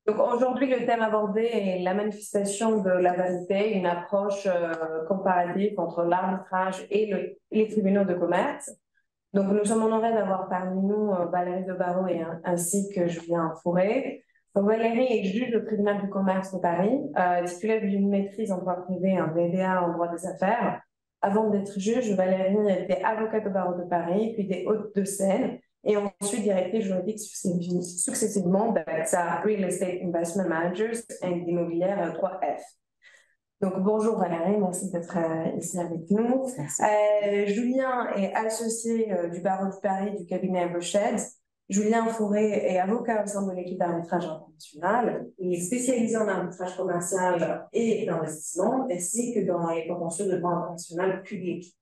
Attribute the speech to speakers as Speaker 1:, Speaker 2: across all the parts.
Speaker 1: Donc aujourd'hui, le thème abordé est la manifestation de la vérité, une approche comparative entre l'arbitrage et les tribunaux de commerce. Donc nous sommes honorés d'avoir parmi nous Valérie Debarreau ainsi que Julien Fourré. Donc, Valérie est juge au tribunal du commerce de Paris, titulaire d'une maîtrise en droit privé, un BDA en droit des affaires. Avant d'être juge, Valérie était avocate au barreau de Paris, puis des Hauts-de-Seine, et ensuite directrice juridique successivement d'AXA Real Estate Investment Managers et d'Immobilière 3F. Donc, bonjour Valérie, merci d'être ici avec nous. Julien est associé du barreau de Paris du cabinet Eversheds. Julien Fourré est avocat au sein de l'équipe d'arbitrage international. Il est spécialisé en arbitrage commercial et d'investissement, ainsi que dans les contentieux de droit international public.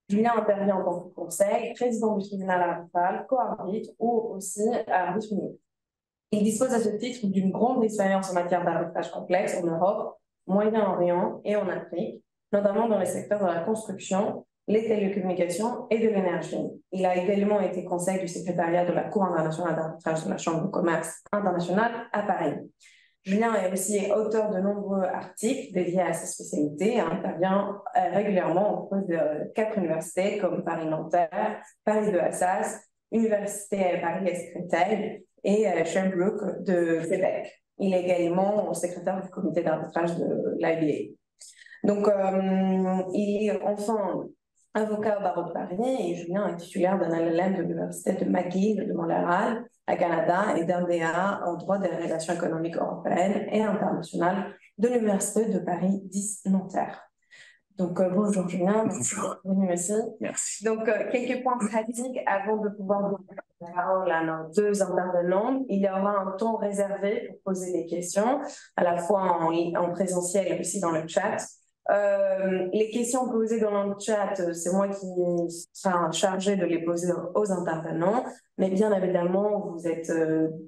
Speaker 1: Julien intervient en tant que conseil, président du tribunal arbitral, co-arbitre ou aussi arbitre unique. Il dispose à ce titre d'une grande expérience en matière d'arbitrage complexe en Europe, Moyen-Orient et en Afrique, notamment dans les secteurs de la construction, les télécommunications et de l'énergie. Il a également été conseil du secrétariat de la Cour internationale d'arbitrage de la Chambre de commerce internationale à Paris. Julien est aussi auteur de nombreux articles dédiés à sa spécialité et intervient régulièrement auprès de 4 universités comme Paris-Nanterre, Paris de Assas, Université Paris-Créteil et Sherbrooke de Québec. Il est également secrétaire du comité d'arbitrage de l'IBA. Donc, il est enfin avocat au barreau de Paris et Julien est titulaire d'un LLM de l'Université de McGill de Montréal, à Canada, et d'un DA en droit des relations économiques européennes et internationales de l'Université de Paris 10 Nanterre. Donc, bonjour Julien, merci d'être venu ici.
Speaker 2: Merci.
Speaker 1: Donc, quelques points pratiques avant de pouvoir donner la parole à nos deux intervenants. Il y aura un temps réservé pour poser des questions, à la fois en présentiel et aussi dans le chat. Les questions posées dans le chat, c'est moi qui sera chargée de les poser aux intervenants, mais bien évidemment, vous êtes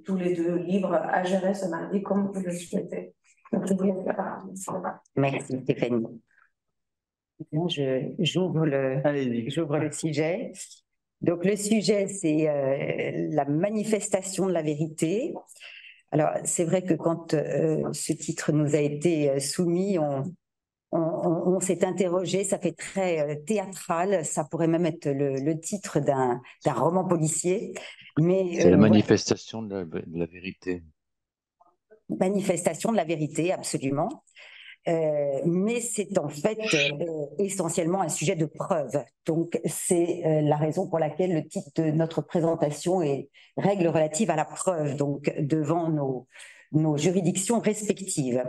Speaker 1: tous les deux libres à gérer ce mardi comme vous le souhaitez. Donc, je vous laisse la parole.
Speaker 2: Merci Stéphanie. J'ouvre le sujet. Donc le sujet, c'est la manifestation de la vérité. Alors c'est vrai que quand ce titre nous a été soumis, on s'est interrogé, ça fait très théâtral, ça pourrait même être le titre d'un roman policier.
Speaker 3: C'est la manifestation de la vérité.
Speaker 2: Manifestation de la vérité, absolument. Mais c'est en fait essentiellement un sujet de preuve. Donc c'est la raison pour laquelle le titre de notre présentation est « Règles relatives à la preuve », donc devant nos juridictions respectives.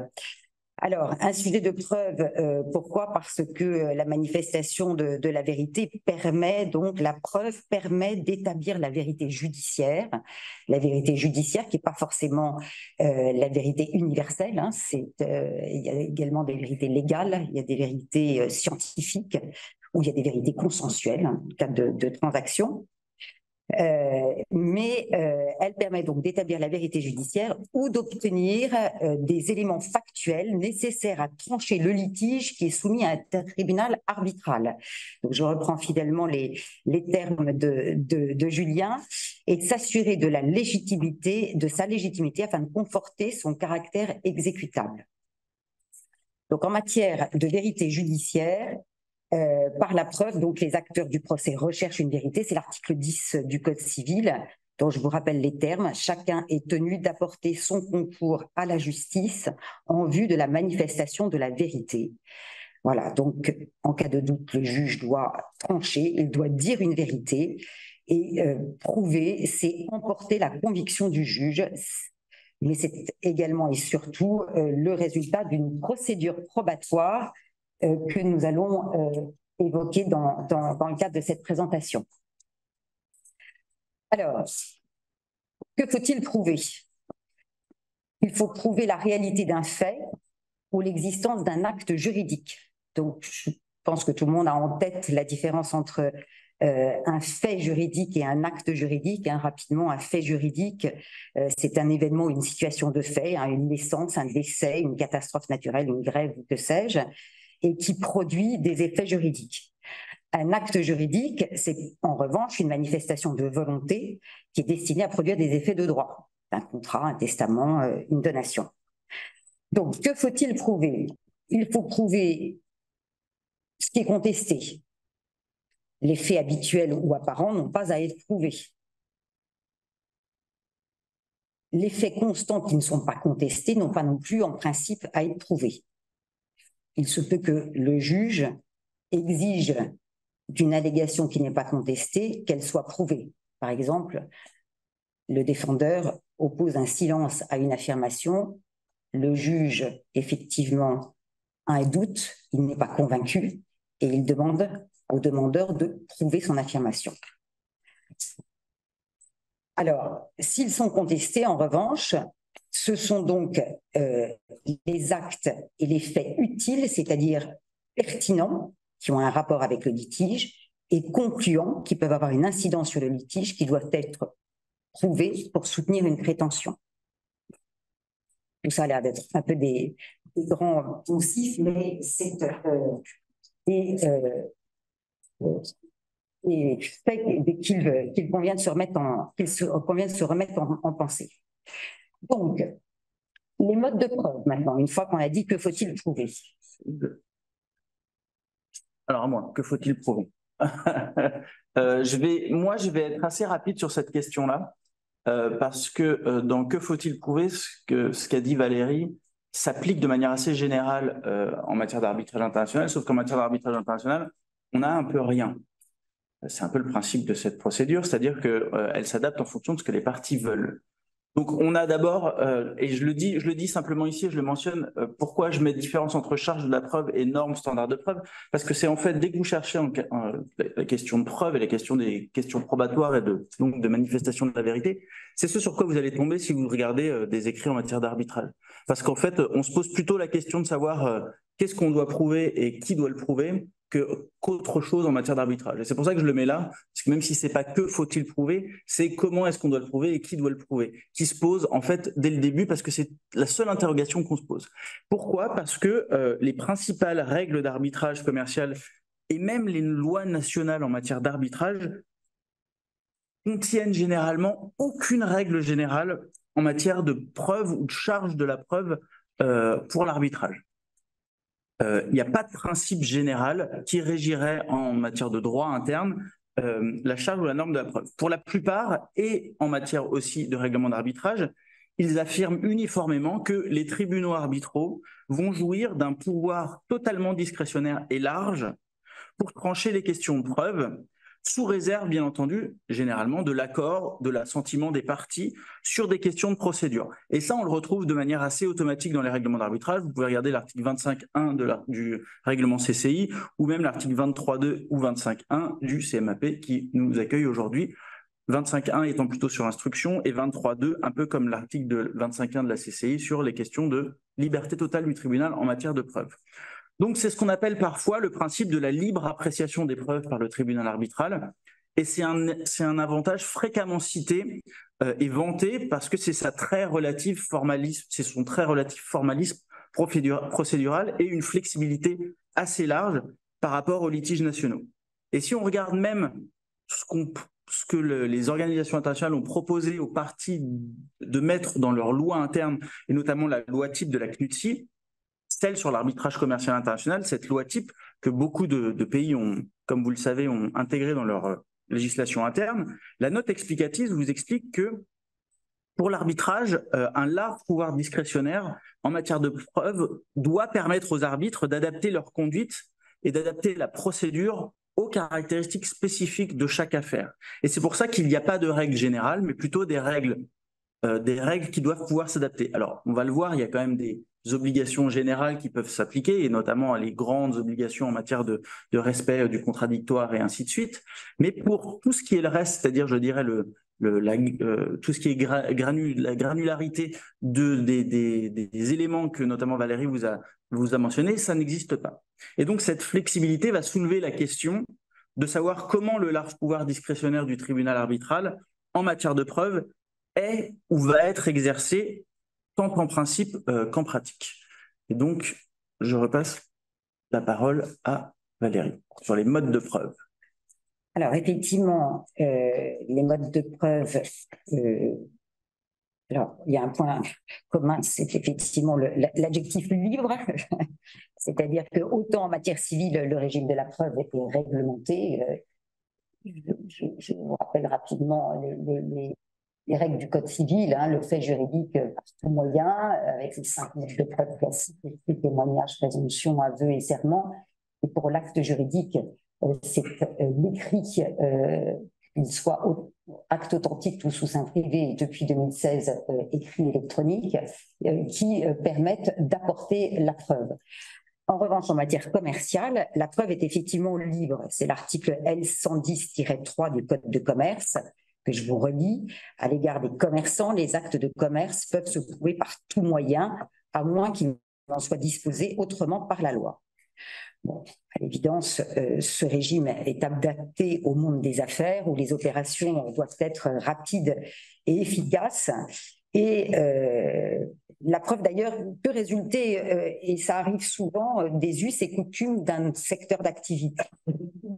Speaker 2: Alors, un sujet de preuve, pourquoi? Parce que la manifestation de la vérité permet, donc la preuve permet d'établir la vérité judiciaire qui n'est pas forcément la vérité universelle, hein, il y a également des vérités légales, il y a des vérités scientifiques, ou il y a des vérités consensuelles, hein, en cas de transaction. Mais elle permet donc d'établir la vérité judiciaire ou d'obtenir des éléments factuels nécessaires à trancher le litige qui est soumis à un tribunal arbitral. Donc je reprends fidèlement les termes de Julien, et de s'assurer de sa légitimité afin de conforter son caractère exécutable. Donc en matière de vérité judiciaire, par la preuve, donc les acteurs du procès recherchent une vérité, c'est l'article 10 du Code civil, dont je vous rappelle les termes. Chacun est tenu d'apporter son concours à la justice en vue de la manifestation de la vérité. Voilà, donc en cas de doute, le juge doit trancher, il doit dire une vérité et prouver, c'est emporter la conviction du juge, mais c'est également et surtout le résultat d'une procédure probatoire que nous allons évoquer dans le cadre de cette présentation. Alors, que faut-il prouver? Il faut prouver la réalité d'un fait ou l'existence d'un acte juridique. Donc, je pense que tout le monde a en tête la différence entre un fait juridique et un acte juridique. Hein. Rapidement, un fait juridique, c'est un événement, une situation de fait, hein, une naissance, un décès, une catastrophe naturelle, une grève, ou que sais-je, et qui produit des effets juridiques. Un acte juridique, c'est en revanche une manifestation de volonté qui est destinée à produire des effets de droit. d'un contrat, un testament, une donation. Donc, que faut-il prouver? Il faut prouver ce qui est contesté. Les faits habituels ou apparents n'ont pas à être prouvés. Les faits constants qui ne sont pas contestés n'ont pas non plus en principe à être prouvés. Il se peut que le juge exige d'une allégation qui n'est pas contestée qu'elle soit prouvée. Par exemple, le défendeur oppose un silence à une affirmation, le juge, effectivement, a un doute, il n'est pas convaincu et il demande au demandeur de prouver son affirmation. Alors, s'ils sont contestés, en revanche, ce sont donc les actes et les faits utiles, c'est-à-dire pertinents, qui ont un rapport avec le litige, et concluants, qui peuvent avoir une incidence sur le litige, qui doivent être prouvés pour soutenir une prétention. Tout ça a l'air d'être un peu des grands poncifs, mais c'est et fait qu'il convient de se remettre en pensée. Donc, les modes de preuve, maintenant, une fois qu'on a dit que faut-il prouver?
Speaker 4: Alors, à moi, que faut-il prouver? Je vais être assez rapide sur cette question-là, parce que dans que faut-il prouver, ce qu'a dit Valérie s'applique de manière assez générale en matière d'arbitrage international, sauf qu'en matière d'arbitrage international, on a un peu rien. C'est un peu le principe de cette procédure, c'est-à-dire qu'elle s'adapte en fonction de ce que les parties veulent. Donc, on a d'abord, et je le dis simplement ici, je le mentionne, pourquoi je mets différence entre charge de la preuve et normes standards de preuve, parce que c'est en fait, dès que vous cherchez la question de preuve et la question des questions probatoires et donc de manifestation de la vérité, c'est ce sur quoi vous allez tomber si vous regardez des écrits en matière d'arbitrage. Parce qu'en fait, on se pose plutôt la question de savoir qu'est-ce qu'on doit prouver et qui doit le prouver, qu'autre chose en matière d'arbitrage. Et c'est pour ça que je le mets là, parce que même si c'est pas que faut-il prouver, c'est comment est-ce qu'on doit le prouver et qui doit le prouver, qui se pose en fait dès le début, parce que c'est la seule interrogation qu'on se pose. Pourquoi? Parce que les principales règles d'arbitrage commercial et même les lois nationales en matière d'arbitrage contiennent généralement aucune règle générale en matière de preuve ou de charge de la preuve pour l'arbitrage. Il n'y a pas de principe général qui régirait en matière de droit interne la charge ou la norme de la preuve. Pour la plupart, et en matière aussi de règlement d'arbitrage, ils affirment uniformément que les tribunaux arbitraux vont jouir d'un pouvoir totalement discrétionnaire et large pour trancher les questions de preuve, sous réserve, bien entendu, généralement, de l'accord, de l'assentiment des parties sur des questions de procédure. Et ça, on le retrouve de manière assez automatique dans les règlements d'arbitrage. Vous pouvez regarder l'article 25.1 du règlement CCI ou même l'article 23.2 ou 25.1 du CMAP qui nous accueille aujourd'hui. 25.1 étant plutôt sur instruction et 23.2 un peu comme l'article de 25.1 de la CCI sur les questions de liberté totale du tribunal en matière de preuve. Donc, c'est ce qu'on appelle parfois le principe de la libre appréciation des preuves par le tribunal arbitral. Et c'est un avantage fréquemment cité et vanté parce que c'est son très relatif formalisme procédural et une flexibilité assez large par rapport aux litiges nationaux. Et si on regarde même ce que les organisations internationales ont proposé aux parties de mettre dans leur loi interne, et notamment la loi type de la CNUTSI, celle sur l'arbitrage commercial international, cette loi type que beaucoup de pays ont, comme vous le savez, ont intégrée dans leur législation interne, la note explicative vous explique que pour l'arbitrage, un large pouvoir discrétionnaire en matière de preuve doit permettre aux arbitres d'adapter leur conduite et d'adapter la procédure aux caractéristiques spécifiques de chaque affaire. Et c'est pour ça qu'il n'y a pas de règles générales, mais plutôt des règles qui doivent pouvoir s'adapter. Alors, on va le voir, il y a quand même des obligations générales qui peuvent s'appliquer, et notamment les grandes obligations en matière de respect du contradictoire et ainsi de suite. Mais pour tout ce qui est le reste, c'est-à-dire, je dirais, tout ce qui est la granularité des éléments que notamment Valérie vous a mentionné, ça n'existe pas. Et donc, cette flexibilité va soulever la question de savoir comment le large pouvoir discrétionnaire du tribunal arbitral en matière de preuve est ou va être exercé tant en principe qu'en pratique. Et donc, je repasse la parole à Valérie sur les modes de preuve.
Speaker 2: Alors, effectivement, les modes de preuve Alors, il y a un point commun, c'est effectivement l'adjectif libre, c'est-à-dire que autant en matière civile, le régime de la preuve était réglementé. Je vous rappelle rapidement les règles du Code civil, hein, le fait juridique par tout moyen, avec les 5 modes de preuve classiques, témoignage, présomption, aveu et serment. Et pour l'acte juridique, c'est l'écrit, qu'il soit acte authentique ou sous seing privé, depuis 2016, écrit électronique, qui permettent d'apporter la preuve. En revanche, en matière commerciale, la preuve est effectivement libre. C'est l'article L110-3 du Code de commerce que je vous relis. À l'égard des commerçants, les actes de commerce peuvent se prouver par tout moyen, à moins qu'ils n'en soient disposés autrement par la loi. Bon, à l'évidence, ce régime est adapté au monde des affaires où les opérations doivent être rapides et efficaces. Et la preuve d'ailleurs peut résulter, et ça arrive souvent, des us et coutumes d'un secteur d'activité,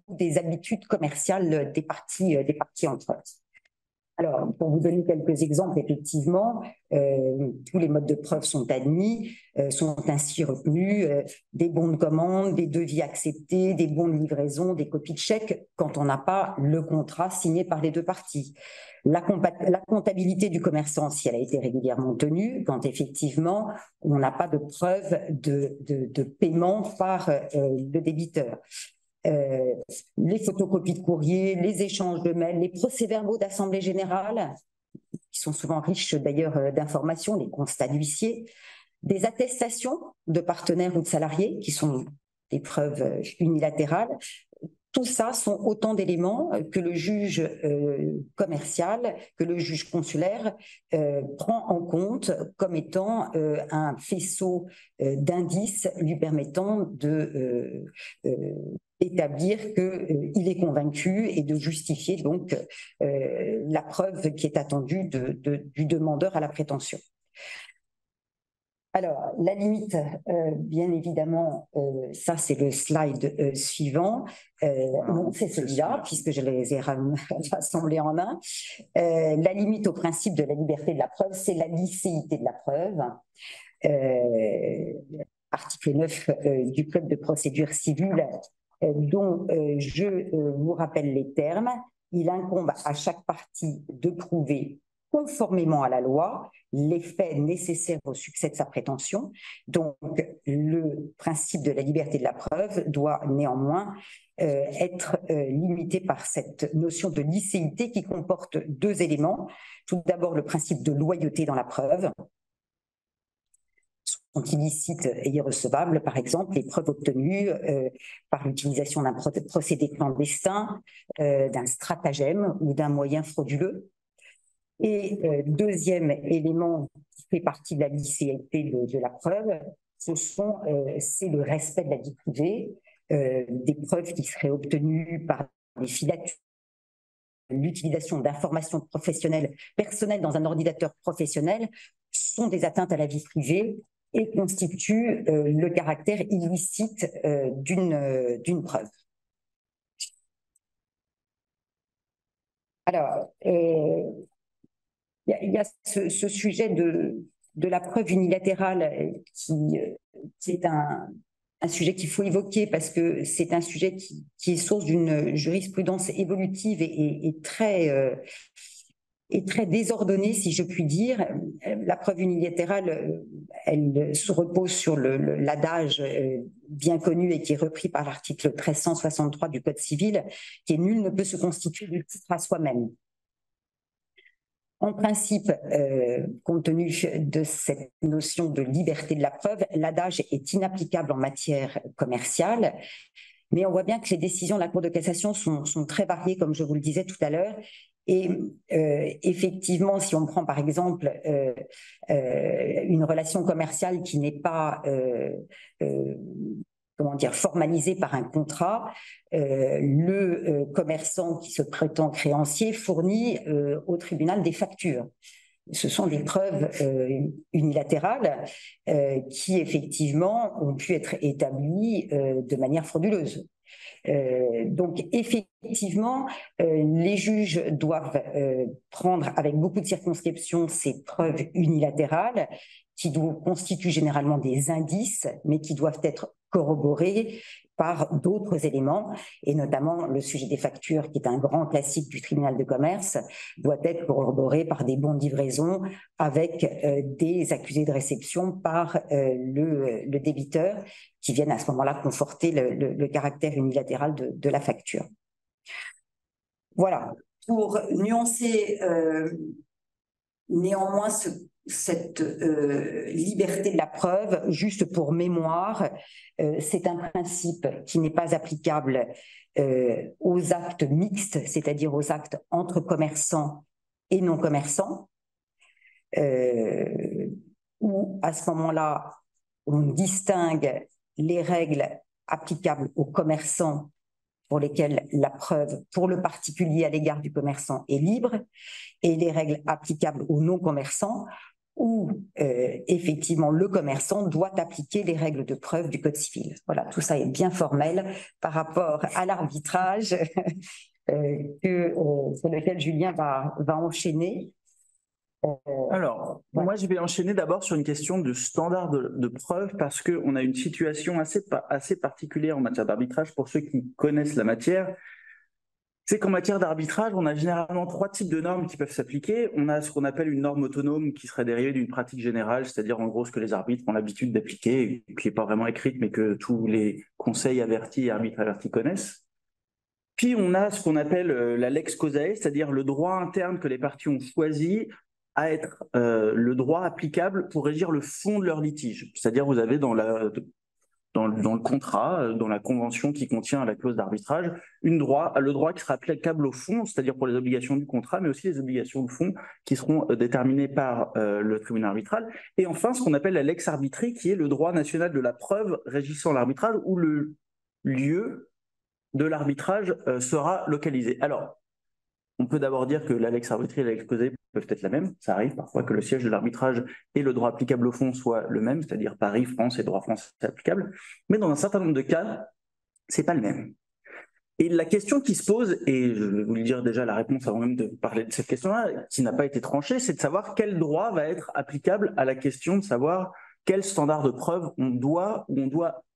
Speaker 2: des habitudes commerciales des parties entre eux. Alors, pour vous donner quelques exemples, effectivement, tous les modes de preuve sont admis, sont ainsi retenus, des bons de commande, des devis acceptés, des bons de livraison, des copies de chèques, quand on n'a pas le contrat signé par les deux parties. La comptabilité du commerçant, si elle a été régulièrement tenue, quand effectivement on n'a pas de preuve de paiement par le débiteur. Les photocopies de courrier, les échanges de mails, les procès-verbaux d'assemblée générale, qui sont souvent riches d'ailleurs d'informations, les constats d'huissier, des attestations de partenaires ou de salariés, qui sont des preuves unilatérales. Tout ça sont autant d'éléments que le juge commercial, que le juge consulaire prend en compte comme étant un faisceau d'indices lui permettant de établir qu'il est convaincu et de justifier donc la preuve qui est attendue du demandeur à la prétention. Alors, la limite, bien évidemment, ça c'est le slide suivant. Non, c'est celui-là, puisque je les ai rassemblés en un. La limite au principe de la liberté de la preuve, c'est la licéité de la preuve. Article 9 du Code de procédure civile, dont je vous rappelle les termes. Il incombe à chaque partie de prouver conformément à la loi les faits nécessaires au succès de sa prétention. Donc, le principe de la liberté de la preuve doit néanmoins être limité par cette notion de licéité qui comporte deux éléments. Tout d'abord, le principe de loyauté dans la preuve. Sont illicites et irrecevables, par exemple, les preuves obtenues par l'utilisation d'un procédé clandestin, d'un stratagème ou d'un moyen frauduleux. Et deuxième élément qui fait partie de la licéité de la preuve, c'est le respect de la vie privée, des preuves qui seraient obtenues par des filatures, l'utilisation d'informations professionnelles personnelles dans un ordinateur professionnel sont des atteintes à la vie privée et constituent le caractère illicite d'une preuve. Alors, il y a ce sujet de la preuve unilatérale qui est un sujet qu'il faut évoquer parce que c'est un sujet qui est source d'une jurisprudence évolutive et très désordonnée, si je puis dire. La preuve unilatérale, elle se repose sur l'adage bien connu et qui est repris par l'article 1363 du Code civil, qui est « nul ne peut se constituer du titre à soi-même ». En principe, compte tenu de cette notion de liberté de la preuve, l'adage est inapplicable en matière commerciale, mais on voit bien que les décisions de la Cour de cassation sont très variées, comme je vous le disais tout à l'heure. Et effectivement, si on prend par exemple une relation commerciale qui n'est pas formalisée par un contrat, le commerçant qui se prétend créancier fournit au tribunal des factures. Ce sont des preuves unilatérales qui effectivement ont pu être établies de manière frauduleuse. Donc, effectivement, les juges doivent prendre avec beaucoup de circonscription ces preuves unilatérales qui constituent généralement des indices, mais qui doivent être corroborés par d'autres éléments, et notamment le sujet des factures, qui est un grand classique du tribunal de commerce, doit être corroboré par des bons de livraison avec des accusés de réception par le débiteur, qui viennent à ce moment-là conforter le caractère unilatéral de la facture. Voilà, pour nuancer néanmoins cette liberté de la preuve, juste pour mémoire, c'est un principe qui n'est pas applicable aux actes mixtes, c'est-à-dire aux actes entre commerçants et non commerçants, où à ce moment-là, on distingue les règles applicables aux commerçants pour lesquelles la preuve pour le particulier à l'égard du commerçant est libre, et les règles applicables aux non-commerçants où effectivement le commerçant doit appliquer les règles de preuve du Code civil. Voilà, tout ça est bien formel par rapport à l'arbitrage sur lequel Julien va enchaîner.
Speaker 4: Alors, moi, je vais enchaîner d'abord sur une question de standard de preuve parce qu'on a une situation assez particulière en matière d'arbitrage pour ceux qui connaissent la matière. C'est qu'en matière d'arbitrage, on a généralement 3 types de normes qui peuvent s'appliquer. On a ce qu'on appelle une norme autonome qui serait dérivée d'une pratique générale, c'est-à-dire en gros ce que les arbitres ont l'habitude d'appliquer, qui n'est pas vraiment écrite, mais que tous les conseils avertis et arbitres avertis connaissent. Puis on a ce qu'on appelle la lex causae, c'est-à-dire le droit interne que les parties ont choisi à être le droit applicable pour régir le fond de leur litige. C'est-à-dire vous avez dans le contrat, dans la convention qui contient la clause d'arbitrage, le droit qui sera applicable au fond, c'est-à-dire pour les obligations du contrat, mais aussi les obligations de fond qui seront déterminées par le tribunal arbitral. Et enfin, ce qu'on appelle la lex arbitri, qui est le droit national de la preuve régissant l'arbitrage, où le lieu de l'arbitrage sera localisé. Alors, on peut d'abord dire que la lex arbitri et la lex causae peuvent être la même. Ça arrive parfois que le siège de l'arbitrage et le droit applicable au fond soient le même, c'est-à-dire Paris, France et droit français applicable. Mais dans un certain nombre de cas, c'est pas le même. Et la question qui se pose, et je vais vous le dire déjà la réponse avant même de parler de cette question-là, qui n'a pas été tranchée, c'est de savoir quel droit va être applicable à la question de savoir quel standard de preuve on doit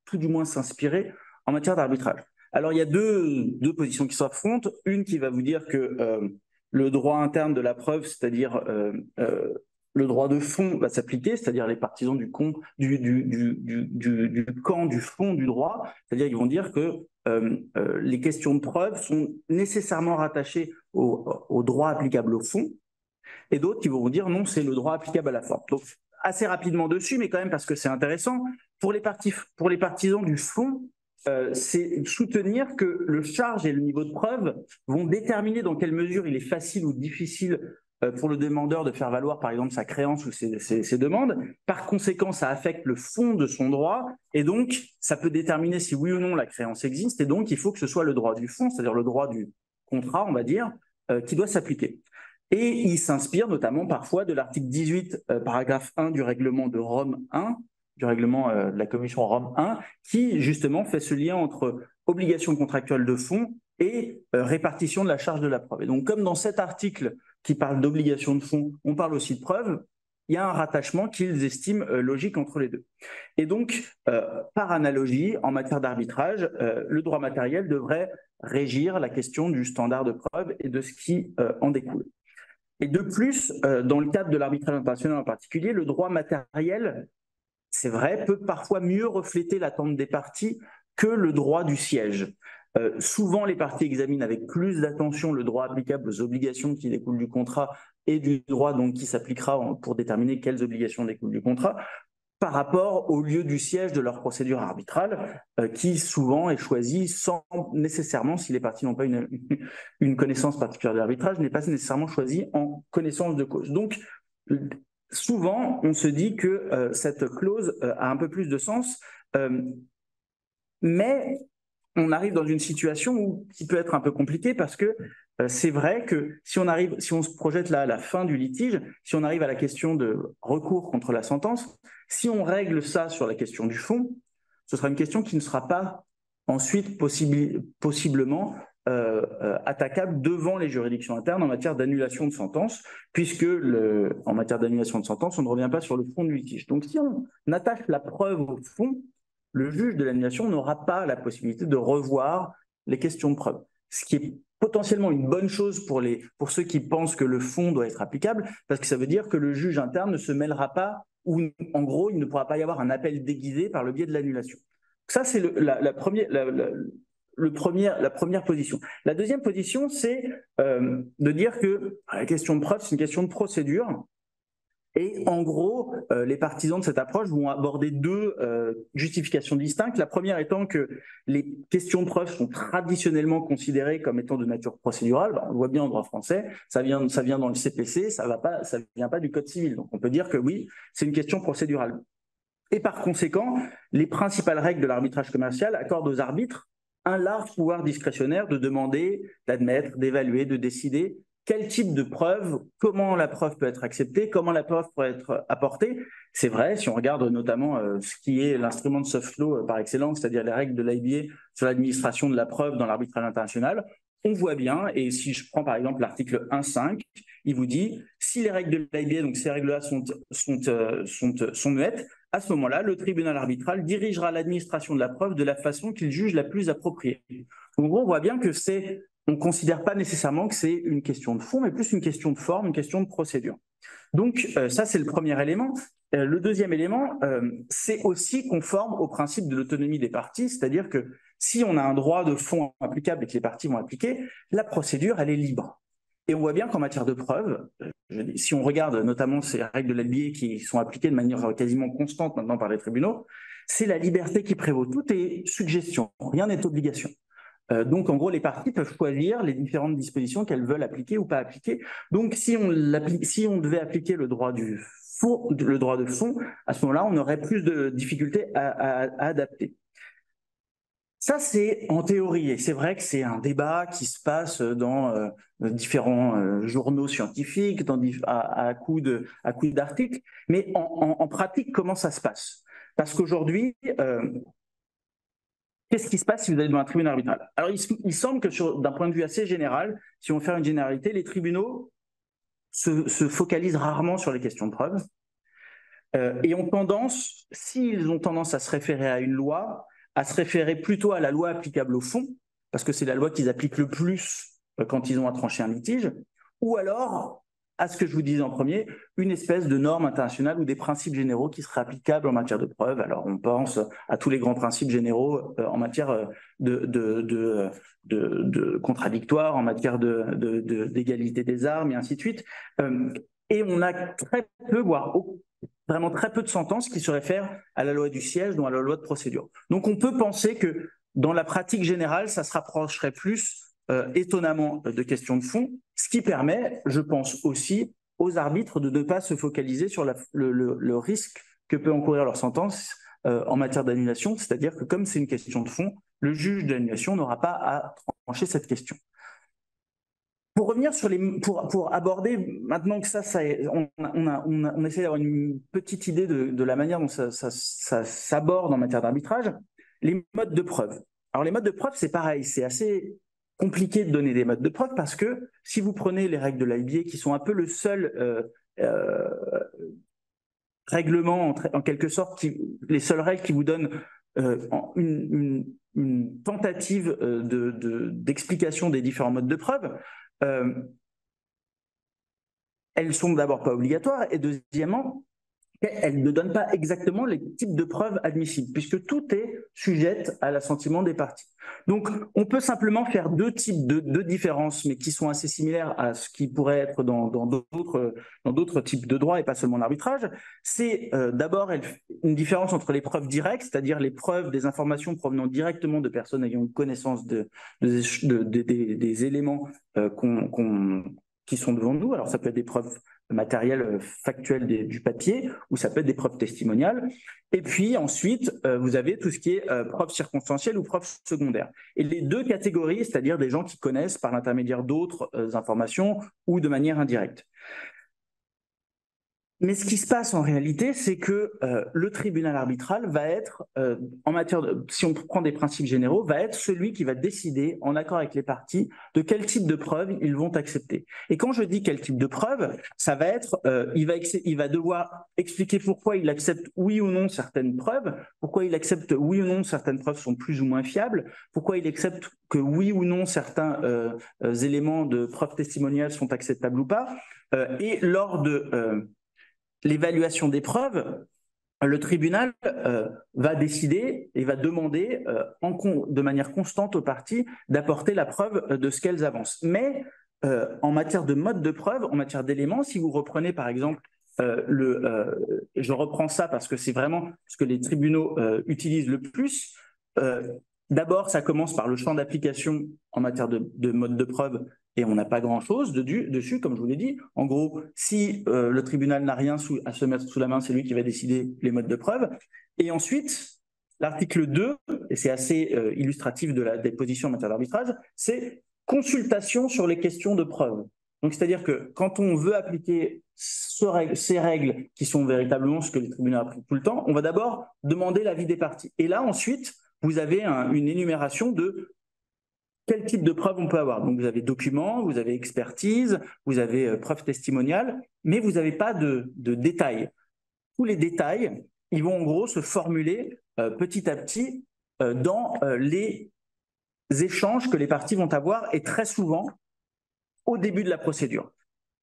Speaker 4: tout du moins s'inspirer en matière d'arbitrage. Alors, il y a deux positions qui s'affrontent. Une qui va vous dire que le droit interne de la preuve, c'est-à-dire le droit de fond va s'appliquer, c'est-à-dire les partisans du camp du fond du droit, c'est-à-dire qu'ils vont dire que les questions de preuve sont nécessairement rattachées au droit applicable au fond, et d'autres qui vont vous dire non, c'est le droit applicable à la forme. Donc, assez rapidement dessus, mais quand même parce que c'est intéressant, pour les partisans du fond, c'est soutenir que le charge et le niveau de preuve vont déterminer dans quelle mesure il est facile ou difficile pour le demandeur de faire valoir, par exemple, sa créance ou ses demandes. Par conséquent, ça affecte le fond de son droit et donc, ça peut déterminer si oui ou non la créance existe et donc, il faut que ce soit le droit du fond, c'est-à-dire le droit du contrat, on va dire, qui doit s'appliquer. Et il s'inspire notamment parfois de l'article 18, paragraphe 1 du règlement de Rome 1, du règlement de la Commission Rome 1, qui justement fait ce lien entre obligation contractuelle de fond et répartition de la charge de la preuve. Et donc, comme dans cet article qui parle d'obligation de fond, on parle aussi de preuve, il y a un rattachement qu'ils estiment logique entre les deux. Et donc, par analogie, en matière d'arbitrage, le droit matériel devrait régir la question du standard de preuve et de ce qui en découle. Et de plus, dans le cadre de l'arbitrage international en particulier, le droit matériel, c'est vrai, peut parfois mieux refléter l'attente des parties que le droit du siège. Souvent, les parties examinent avec plus d'attention le droit applicable aux obligations qui découlent du contrat et du droit donc qui s'appliquera pour déterminer quelles obligations découlent du contrat par rapport au lieu du siège de leur procédure arbitrale qui souvent est choisi sans nécessairement, si les parties n'ont pas une connaissance particulière de l'arbitrage, n'est pas nécessairement choisi en connaissance de cause. Donc, souvent, on se dit que cette clause a un peu plus de sens, mais on arrive dans une situation qui peut être un peu compliquée parce que c'est vrai que si on se projette là à la fin du litige, si on arrive à la question de recours contre la sentence, si on règle ça sur la question du fond, ce sera une question qui ne sera pas ensuite possiblement attaquable devant les juridictions internes en matière d'annulation de sentence, puisque en matière d'annulation de sentence, on ne revient pas sur le fond du litige. Donc si on attache la preuve au fond, le juge de l'annulation n'aura pas la possibilité de revoir les questions de preuve. Ce qui est potentiellement une bonne chose pour ceux qui pensent que le fond doit être applicable, parce que ça veut dire que le juge interne ne se mêlera pas, ou en gros, il ne pourra pas y avoir un appel déguisé par le biais de l'annulation. Ça, c'est la première position. La deuxième position, c'est de dire que la question de preuve, c'est une question de procédure. Et en gros, les partisans de cette approche vont aborder deux justifications distinctes. La première étant que les questions de preuve sont traditionnellement considérées comme étant de nature procédurale. On le voit bien en droit français, ça vient dans le CPC, ça vient pas du Code civil. Donc on peut dire que oui, c'est une question procédurale. Et par conséquent, les principales règles de l'arbitrage commercial accordent aux arbitres un large pouvoir discrétionnaire de demander, d'admettre, d'évaluer, de décider quel type de preuve, comment la preuve peut être acceptée, comment la preuve peut être apportée. C'est vrai, si on regarde notamment ce qui est l'instrument de soft law par excellence, c'est-à-dire les règles de l'IBA sur l'administration de la preuve dans l'arbitrage international, on voit bien, et si je prends par exemple l'article 1.5, il vous dit, si les règles de l'IBA, donc ces règles-là sont muettes, à ce moment-là, le tribunal arbitral dirigera l'administration de la preuve de la façon qu'il juge la plus appropriée. Donc, en gros, on voit bien que on ne considère pas nécessairement que c'est une question de fond, mais plus une question de forme, une question de procédure. Donc, ça, c'est le premier élément. Le deuxième élément, c'est aussi conforme au principe de l'autonomie des parties, c'est-à-dire que si on a un droit de fond applicable et que les parties vont appliquer, la procédure, elle est libre. Et on voit bien qu'en matière de preuve, si on regarde notamment ces règles de l'ABA qui sont appliquées de manière quasiment constante maintenant par les tribunaux, c'est la liberté qui prévaut. Tout est suggestion, rien n'est obligation. Donc, en gros, les parties peuvent choisir les différentes dispositions qu'elles veulent appliquer ou pas appliquer. Donc, si on devait appliquer le droit de fond, à ce moment-là, on aurait plus de difficultés à adapter. Ça, c'est en théorie, et c'est vrai que c'est un débat qui se passe dans différents journaux scientifiques, à coups d'articles, mais en pratique, comment ça se passe? Parce qu'aujourd'hui, qu'est-ce qui se passe si vous allez dans un tribunal arbitral? Alors, il semble que d'un point de vue assez général, si on veut faire une généralité, les tribunaux se focalisent rarement sur les questions de preuve et ont tendance, s'ils ont tendance à se référer à une loi, à se référer plutôt à la loi applicable au fond, parce que c'est la loi qu'ils appliquent le plus quand ils ont à trancher un litige, ou alors à ce que je vous disais en premier, une espèce de norme internationale ou des principes généraux qui seraient applicables en matière de preuve. Alors on pense à tous les grands principes généraux en matière de contradictoire, en matière d'égalité des armes et ainsi de suite. Et on a très peu, voire vraiment très peu de sentences qui se réfèrent à la loi du siège, donc à la loi de procédure. Donc on peut penser que dans la pratique générale, ça se rapprocherait plus étonnamment de questions de fond, ce qui permet, je pense aussi, aux arbitres de ne pas se focaliser sur le risque que peut encourir leur sentence en matière d'annulation, c'est-à-dire que comme c'est une question de fond, le juge de l'annulation n'aura pas à trancher cette question. Pour revenir sur pour aborder, maintenant que on essaie d'avoir une petite idée de la manière dont ça s'aborde en matière d'arbitrage, les modes de preuve. Alors les modes de preuve, c'est pareil, c'est assez compliqué de donner des modes de preuve parce que si vous prenez les règles de l'IBA qui sont un peu le seul règlement, en quelque sorte, les seules règles qui vous donnent une tentative d'explication des différents modes de preuve, elles sont d'abord pas obligatoires et deuxièmement, elles ne donnent pas exactement les types de preuves admissibles puisque tout est sujette à l'assentiment des parties. Donc, on peut simplement faire deux types de différences, mais qui sont assez similaires à ce qui pourrait être dans d'autres types de droits et pas seulement l'arbitrage. C'est d'abord une différence entre les preuves directes, c'est-à-dire les preuves des informations provenant directement de personnes ayant connaissance des éléments qui sont devant nous. Alors, ça peut être des preuves matérielles factuelles du papier ou ça peut être des preuves testimoniales. Et puis ensuite, vous avez tout ce qui est preuves circonstancielles ou preuves secondaires. Et les deux catégories, c'est-à-dire des gens qui connaissent par l'intermédiaire d'autres informations ou de manière indirecte. Mais ce qui se passe en réalité, c'est que le tribunal arbitral va être, en matière de, si on prend des principes généraux, va être celui qui va décider, en accord avec les parties, de quel type de preuve ils vont accepter. Et quand je dis quel type de preuve, ça va être, il va devoir expliquer pourquoi il accepte oui ou non certaines preuves, pourquoi il accepte oui ou non certaines preuves sont plus ou moins fiables, pourquoi il accepte que oui ou non certains éléments de preuve testimoniale sont acceptables ou pas. Et lors de l'évaluation des preuves, le tribunal va décider et va demander de manière constante aux parties d'apporter la preuve de ce qu'elles avancent. Mais en matière de mode de preuve, en matière d'éléments, si vous reprenez par exemple je reprends ça parce que c'est vraiment ce que les tribunaux utilisent le plus. D'abord, ça commence par le champ d'application en matière de mode de preuve et on n'a pas grand-chose dessus, comme je vous l'ai dit. En gros, si le tribunal n'a rien à se mettre sous la main, c'est lui qui va décider les modes de preuve. Et ensuite, l'article 2, et c'est assez illustratif des positions en matière d'arbitrage, c'est consultation sur les questions de preuve. Donc, c'est-à-dire que quand on veut appliquer ces règles qui sont véritablement ce que les tribunaux appliquent tout le temps, on va d'abord demander l'avis des parties. Et là, ensuite, vous avez une énumération de quel type de preuve on peut avoir. Donc, vous avez documents, vous avez expertise, vous avez preuve testimoniale, mais vous n'avez pas de détails. Tous les détails, ils vont en gros se formuler petit à petit dans les échanges que les parties vont avoir et très souvent au début de la procédure.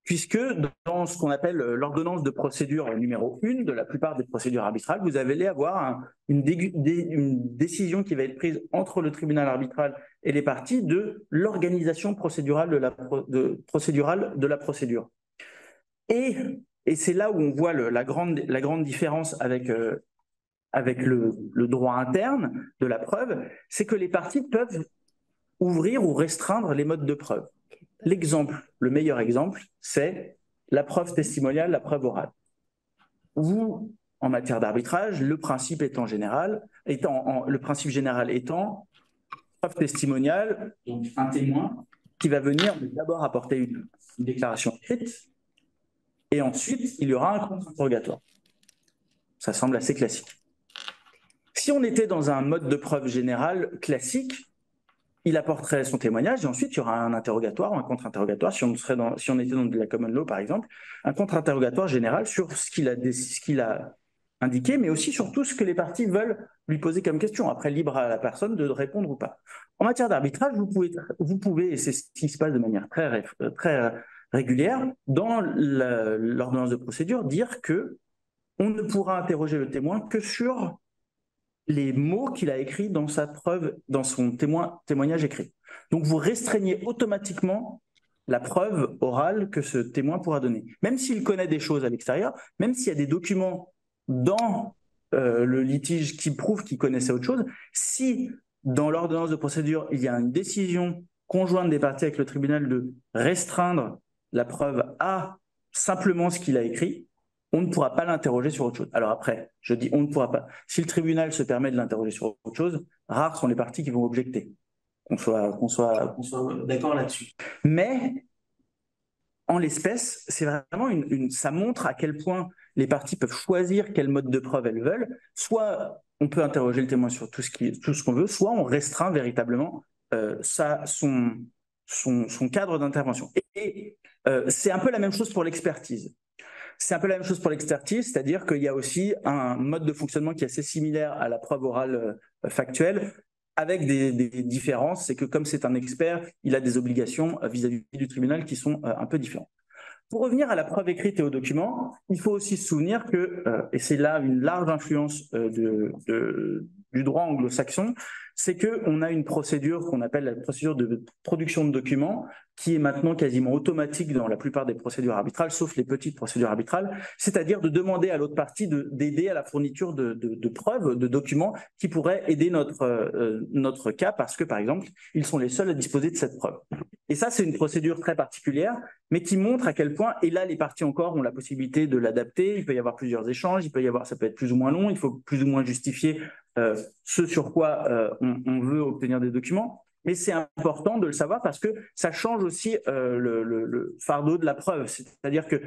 Speaker 4: Puisque dans ce qu'on appelle l'ordonnance de procédure numéro 1 de la plupart des procédures arbitrales, vous allez avoir une décision qui va être prise entre le tribunal arbitral et les parties de l'organisation procédurale de la procédure. Et c'est là où on voit la grande différence avec le droit interne de la preuve, c'est que les parties peuvent ouvrir ou restreindre les modes de preuve. Le meilleur exemple, c'est la preuve testimoniale, la preuve orale. Vous, en matière d'arbitrage, le principe général étant preuve testimoniale, donc un témoin qui va venir d'abord apporter une déclaration écrite et ensuite il y aura un contre-interrogatoire. Ça semble assez classique. Si on était dans un mode de preuve général classique, il apporterait son témoignage et ensuite il y aura un interrogatoire ou un contre-interrogatoire. Si on était dans de la common law par exemple, un contre-interrogatoire général sur ce qu'il a indiqué, mais aussi sur tout ce que les parties veulent lui poser comme question. Après, libre à la personne de répondre ou pas. En matière d'arbitrage, vous pouvez, et c'est ce qui se passe de manière très régulière, dans l'ordonnance de procédure, dire que on ne pourra interroger le témoin que sur les mots qu'il a écrits dans sa preuve, dans son témoignage écrit. Donc, vous restreignez automatiquement la preuve orale que ce témoin pourra donner. Même s'il connaît des choses à l'extérieur, même s'il y a des documents dans le litige qui prouvent qu'il connaissait autre chose, si dans l'ordonnance de procédure, il y a une décision conjointe des parties avec le tribunal de restreindre la preuve à simplement ce qu'il a écrit, on ne pourra pas l'interroger sur autre chose. Alors après, je dis on ne pourra pas. Si le tribunal se permet de l'interroger sur autre chose, rares sont les parties qui vont objecter. Qu'on soit d'accord là-dessus. Mais en l'espèce, c'est vraiment ça montre à quel point les parties peuvent choisir quel mode de preuve elles veulent. Soit on peut interroger le témoin sur tout ce qu'on veut, soit on restreint véritablement son cadre d'intervention. Et c'est un peu la même chose pour l'expertise. C'est-à-dire qu'il y a aussi un mode de fonctionnement qui est assez similaire à la preuve orale factuelle, avec des différences. C'est que comme c'est un expert, il a des obligations vis-à-vis du tribunal qui sont un peu différentes. Pour revenir à la preuve écrite et aux documents, il faut aussi se souvenir que, et c'est là une large influence du droit anglo-saxon, c'est qu'on a une procédure qu'on appelle la procédure de production de documents, qui est maintenant quasiment automatique dans la plupart des procédures arbitrales, sauf les petites procédures arbitrales, c'est-à-dire de demander à l'autre partie d'aider à la fourniture de preuves, de documents qui pourraient aider notre cas parce que, par exemple, ils sont les seuls à disposer de cette preuve. Et ça, c'est une procédure très particulière, mais qui montre à quel point, et là, les parties encore ont la possibilité de l'adapter, il peut y avoir plusieurs échanges, ça peut être plus ou moins long, il faut plus ou moins justifier ce sur quoi on veut obtenir des documents. Mais c'est important de le savoir parce que ça change aussi le fardeau de la preuve. C'est-à-dire que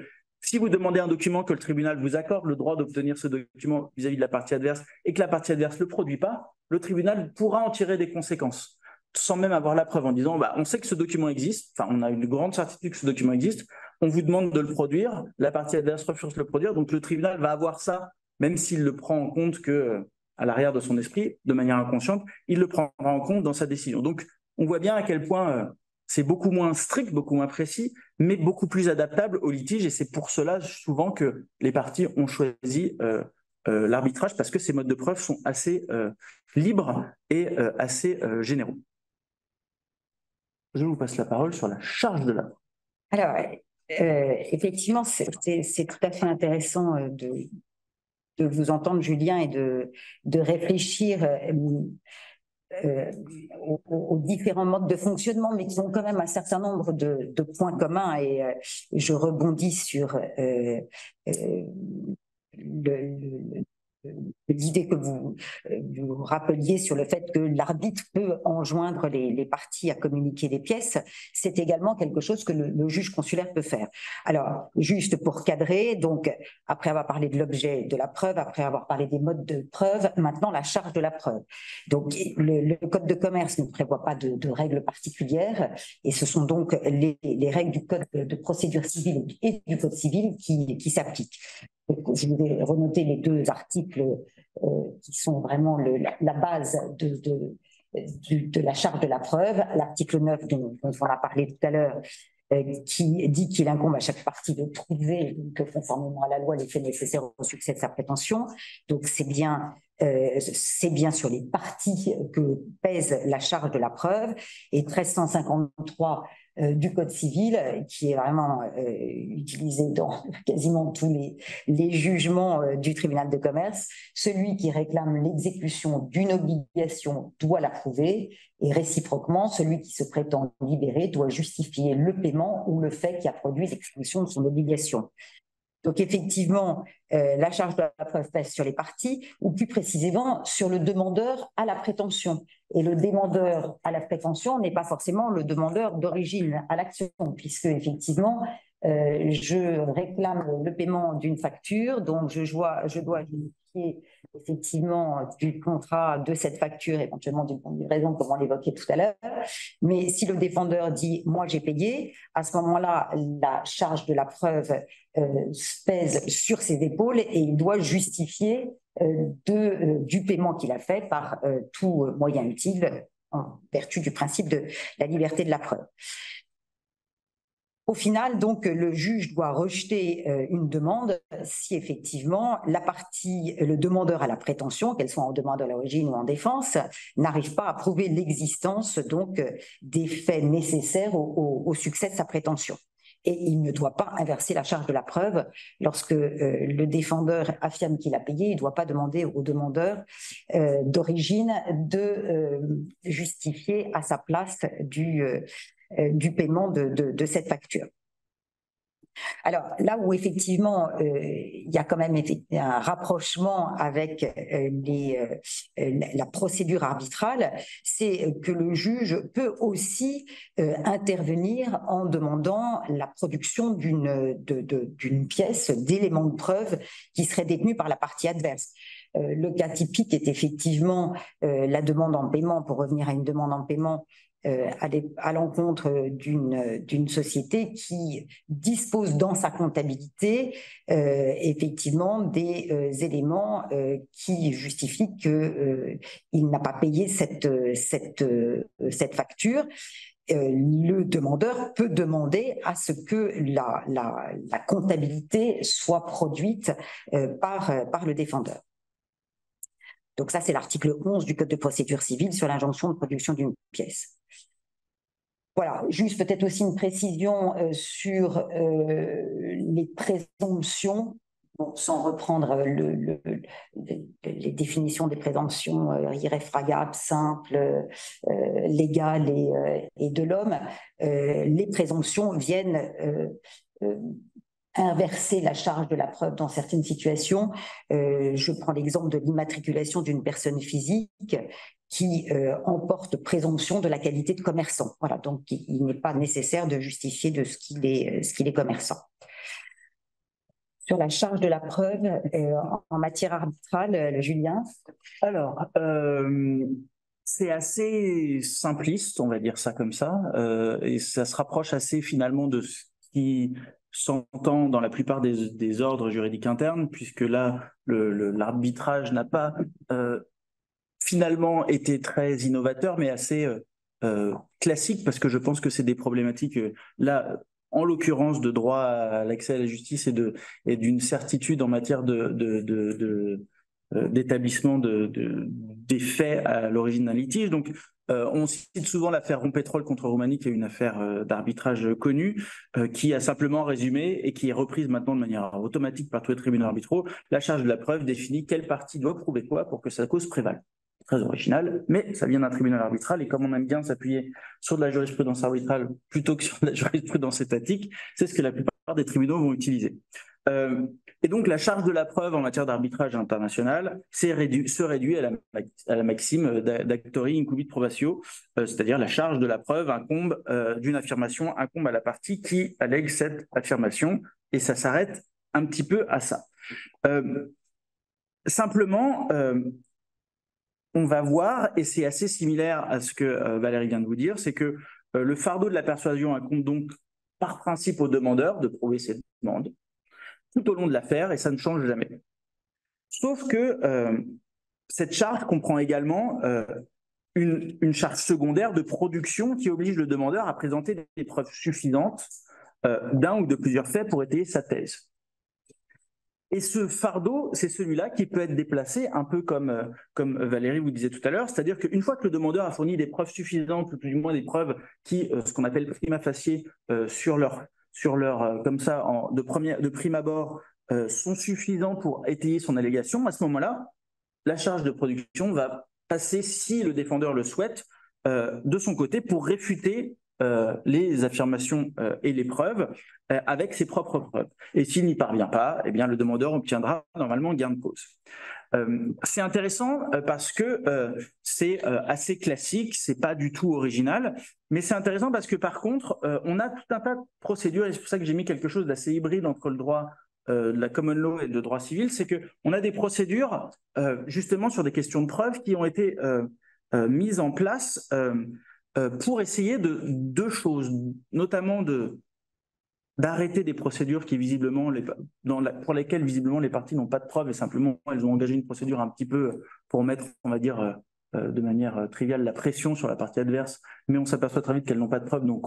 Speaker 4: Si vous demandez un document que le tribunal vous accorde le droit d'obtenir ce document vis-à-vis de la partie adverse et que la partie adverse ne le produit pas, le tribunal pourra en tirer des conséquences, sans même avoir la preuve, en disant on sait que ce document existe, enfin on a une grande certitude que ce document existe, on vous demande de le produire, la partie adverse refuse de le produire, donc le tribunal va avoir ça, même s'il le prend en compte que à l'arrière de son esprit, de manière inconsciente, il le prendra en compte dans sa décision. Donc on voit bien à quel point c'est beaucoup moins strict, beaucoup moins précis, mais beaucoup plus adaptable au litige, et c'est pour cela souvent que les parties ont choisi l'arbitrage, parce que ces modes de preuve sont assez libres et assez généraux. Je vous passe la parole sur la charge de la preuve.
Speaker 2: Alors, effectivement, c'est tout à fait intéressant de vous entendre, Julien, et de réfléchir aux différents modes de fonctionnement, mais qui ont quand même un certain nombre de points communs. Et je rebondis sur l'idée que vous rappeliez sur le fait que l'arbitre peut enjoindre les parties à communiquer des pièces. C'est également quelque chose que le juge consulaire peut faire. Alors, juste pour cadrer, donc, après avoir parlé de l'objet de la preuve, après avoir parlé des modes de preuve, maintenant la charge de la preuve. Donc, le Code de commerce ne prévoit pas de règles particulières, et ce sont donc les règles du Code de procédure civile et du Code civil qui s'appliquent. Je vais renoter les deux articles qui sont vraiment la base de la charge de la preuve. L'article 9, dont on a parlé tout à l'heure, qui dit qu'il incombe à chaque partie de trouver, conformément à la loi, les faits nécessaires au succès de sa prétention. Donc c'est bien sur les parties que pèse la charge de la preuve. Et 1353 du Code civil, qui est vraiment utilisé dans quasiment tous les jugements du tribunal de commerce, celui qui réclame l'exécution d'une obligation doit la prouver, et réciproquement, celui qui se prétend libéré doit justifier le paiement ou le fait qui a produit l'exécution de son obligation. Donc effectivement, la charge de la preuve pèse sur les parties, ou plus précisément sur le demandeur à la prétention. Et le demandeur à la prétention n'est pas forcément le demandeur d'origine à l'action, puisque effectivement, je réclame le paiement d'une facture, donc je dois justifier effectivement du contrat de cette facture, éventuellement d'une livraison, comme on l'évoquait tout à l'heure. Mais si le défendeur dit « moi j'ai payé », à ce moment-là, la charge de la preuve pèse sur ses épaules et il doit justifier du paiement qu'il a fait par tout moyen utile en vertu du principe de la liberté de la preuve. Au final, donc, le juge doit rejeter une demande si effectivement la partie, le demandeur à la prétention, qu'elle soit en demande à l'origine ou en défense, n'arrive pas à prouver l'existence donc des faits nécessaires au succès de sa prétention. Et il ne doit pas inverser la charge de la preuve. Lorsque le défendeur affirme qu'il a payé, il ne doit pas demander au demandeur d'origine de justifier à sa place du paiement de cette facture. Alors là où effectivement il y a quand même un rapprochement avec la procédure arbitrale, c'est que le juge peut aussi intervenir en demandant la production d'une pièce, d'éléments de preuve qui serait détenue par la partie adverse. Le cas typique est effectivement la demande en paiement, pour revenir à une demande en paiement, à l'encontre d'une société qui dispose dans sa comptabilité effectivement des éléments qui justifient qu'il n'a pas payé cette facture. Le demandeur peut demander à ce que la comptabilité soit produite par le défendeur. Donc ça, c'est l'article 11 du Code de procédure civile sur l'injonction de production d'une pièce. Voilà, juste peut-être aussi une précision sur les présomptions, bon, sans reprendre les définitions des présomptions irréfragables, simples, légales et de l'homme. Les présomptions viennent inverser la charge de la preuve dans certaines situations. Je prends l'exemple de l'immatriculation d'une personne physique qui emporte présomption de la qualité de commerçant. Voilà, donc il n'est pas nécessaire de justifier de ce qu'il est commerçant. sur la charge de la preuve en matière arbitrale, Julien?
Speaker 4: Alors, c'est assez simpliste, on va dire ça comme ça, et ça se rapproche assez finalement de ce qui s'entend dans la plupart des ordres juridiques internes, puisque là, l'arbitrage n'a pas finalement été très innovateur, mais assez classique, parce que je pense que c'est des problématiques, là, en l'occurrence, de droit à l'accès à la justice et d'une certitude en matière d'établissement des faits à l'origine d'un litige. Donc, on cite souvent l'affaire Rompétrol contre Roumanie, qui est une affaire d'arbitrage connue, qui a simplement résumé et qui est reprise maintenant de manière automatique par tous les tribunaux arbitraux. La charge de la preuve définit quelle partie doit prouver quoi pour que sa cause prévale. Très original, mais ça vient d'un tribunal arbitral, et comme on aime bien s'appuyer sur de la jurisprudence arbitrale plutôt que sur de la jurisprudence étatique, c'est ce que la plupart des tribunaux vont utiliser. Et donc la charge de la preuve en matière d'arbitrage international se réduit à la maxime d'actori incubit probatio, c'est-à-dire la charge de la preuve d'une affirmation incombe à la partie qui allègue cette affirmation, et ça s'arrête un petit peu à ça. Simplement, on va voir, et c'est assez similaire à ce que Valérie vient de vous dire, c'est que le fardeau de la persuasion incombe donc par principe au demandeur de prouver ses demandes tout au long de l'affaire, et ça ne change jamais. Sauf que cette charge comprend également une charge secondaire de production qui oblige le demandeur à présenter des preuves suffisantes d'un ou de plusieurs faits pour étayer sa thèse. Et ce fardeau, c'est celui-là qui peut être déplacé un peu comme Valérie vous disait tout à l'heure, c'est-à-dire qu'une fois que le demandeur a fourni des preuves suffisantes, ou plus ou moins des preuves qui, ce qu'on appelle prima facie, sur leur comme ça, de prime abord, sont suffisants pour étayer son allégation, à ce moment-là, la charge de production va passer, si le défendeur le souhaite, de son côté pour réfuter les affirmations et les preuves avec ses propres preuves. Et s'il n'y parvient pas, eh bien, le demandeur obtiendra normalement gain de cause. C'est intéressant parce que c'est assez classique, c'est pas du tout original, mais c'est intéressant parce que par contre, on a tout un tas de procédures, et c'est pour ça que j'ai mis quelque chose d'assez hybride entre le droit de la common law et le droit civil, c'est qu'on a des procédures justement sur des questions de preuve qui ont été mises en place pour essayer de deux choses, notamment d'arrêter des procédures qui visiblement pour lesquelles visiblement les parties n'ont pas de preuves, et simplement elles ont engagé une procédure un petit peu pour mettre, on va dire, de manière triviale, la pression sur la partie adverse, mais on s'aperçoit très vite qu'elles n'ont pas de preuves, donc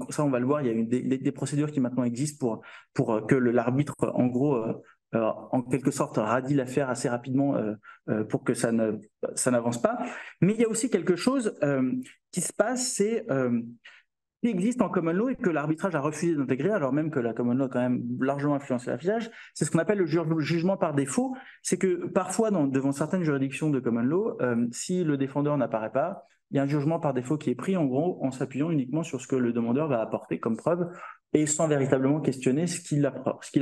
Speaker 4: ça on va le voir, il y a des procédures qui maintenant existent pour que l'arbitre, en gros, en quelque sorte, radie l'affaire assez rapidement pour que ça n'avance pas. Mais il y a aussi quelque chose qui se passe, c'est qui existe en common law et que l'arbitrage a refusé d'intégrer, alors même que la common law a quand même largement influencé l'affichage, c'est ce qu'on appelle le jugement par défaut. C'est que parfois, devant certaines juridictions de common law, si le défendeur n'apparaît pas, il y a un jugement par défaut qui est pris, en gros, en s'appuyant uniquement sur ce que le demandeur va apporter comme preuve et sans véritablement questionner ce qu'il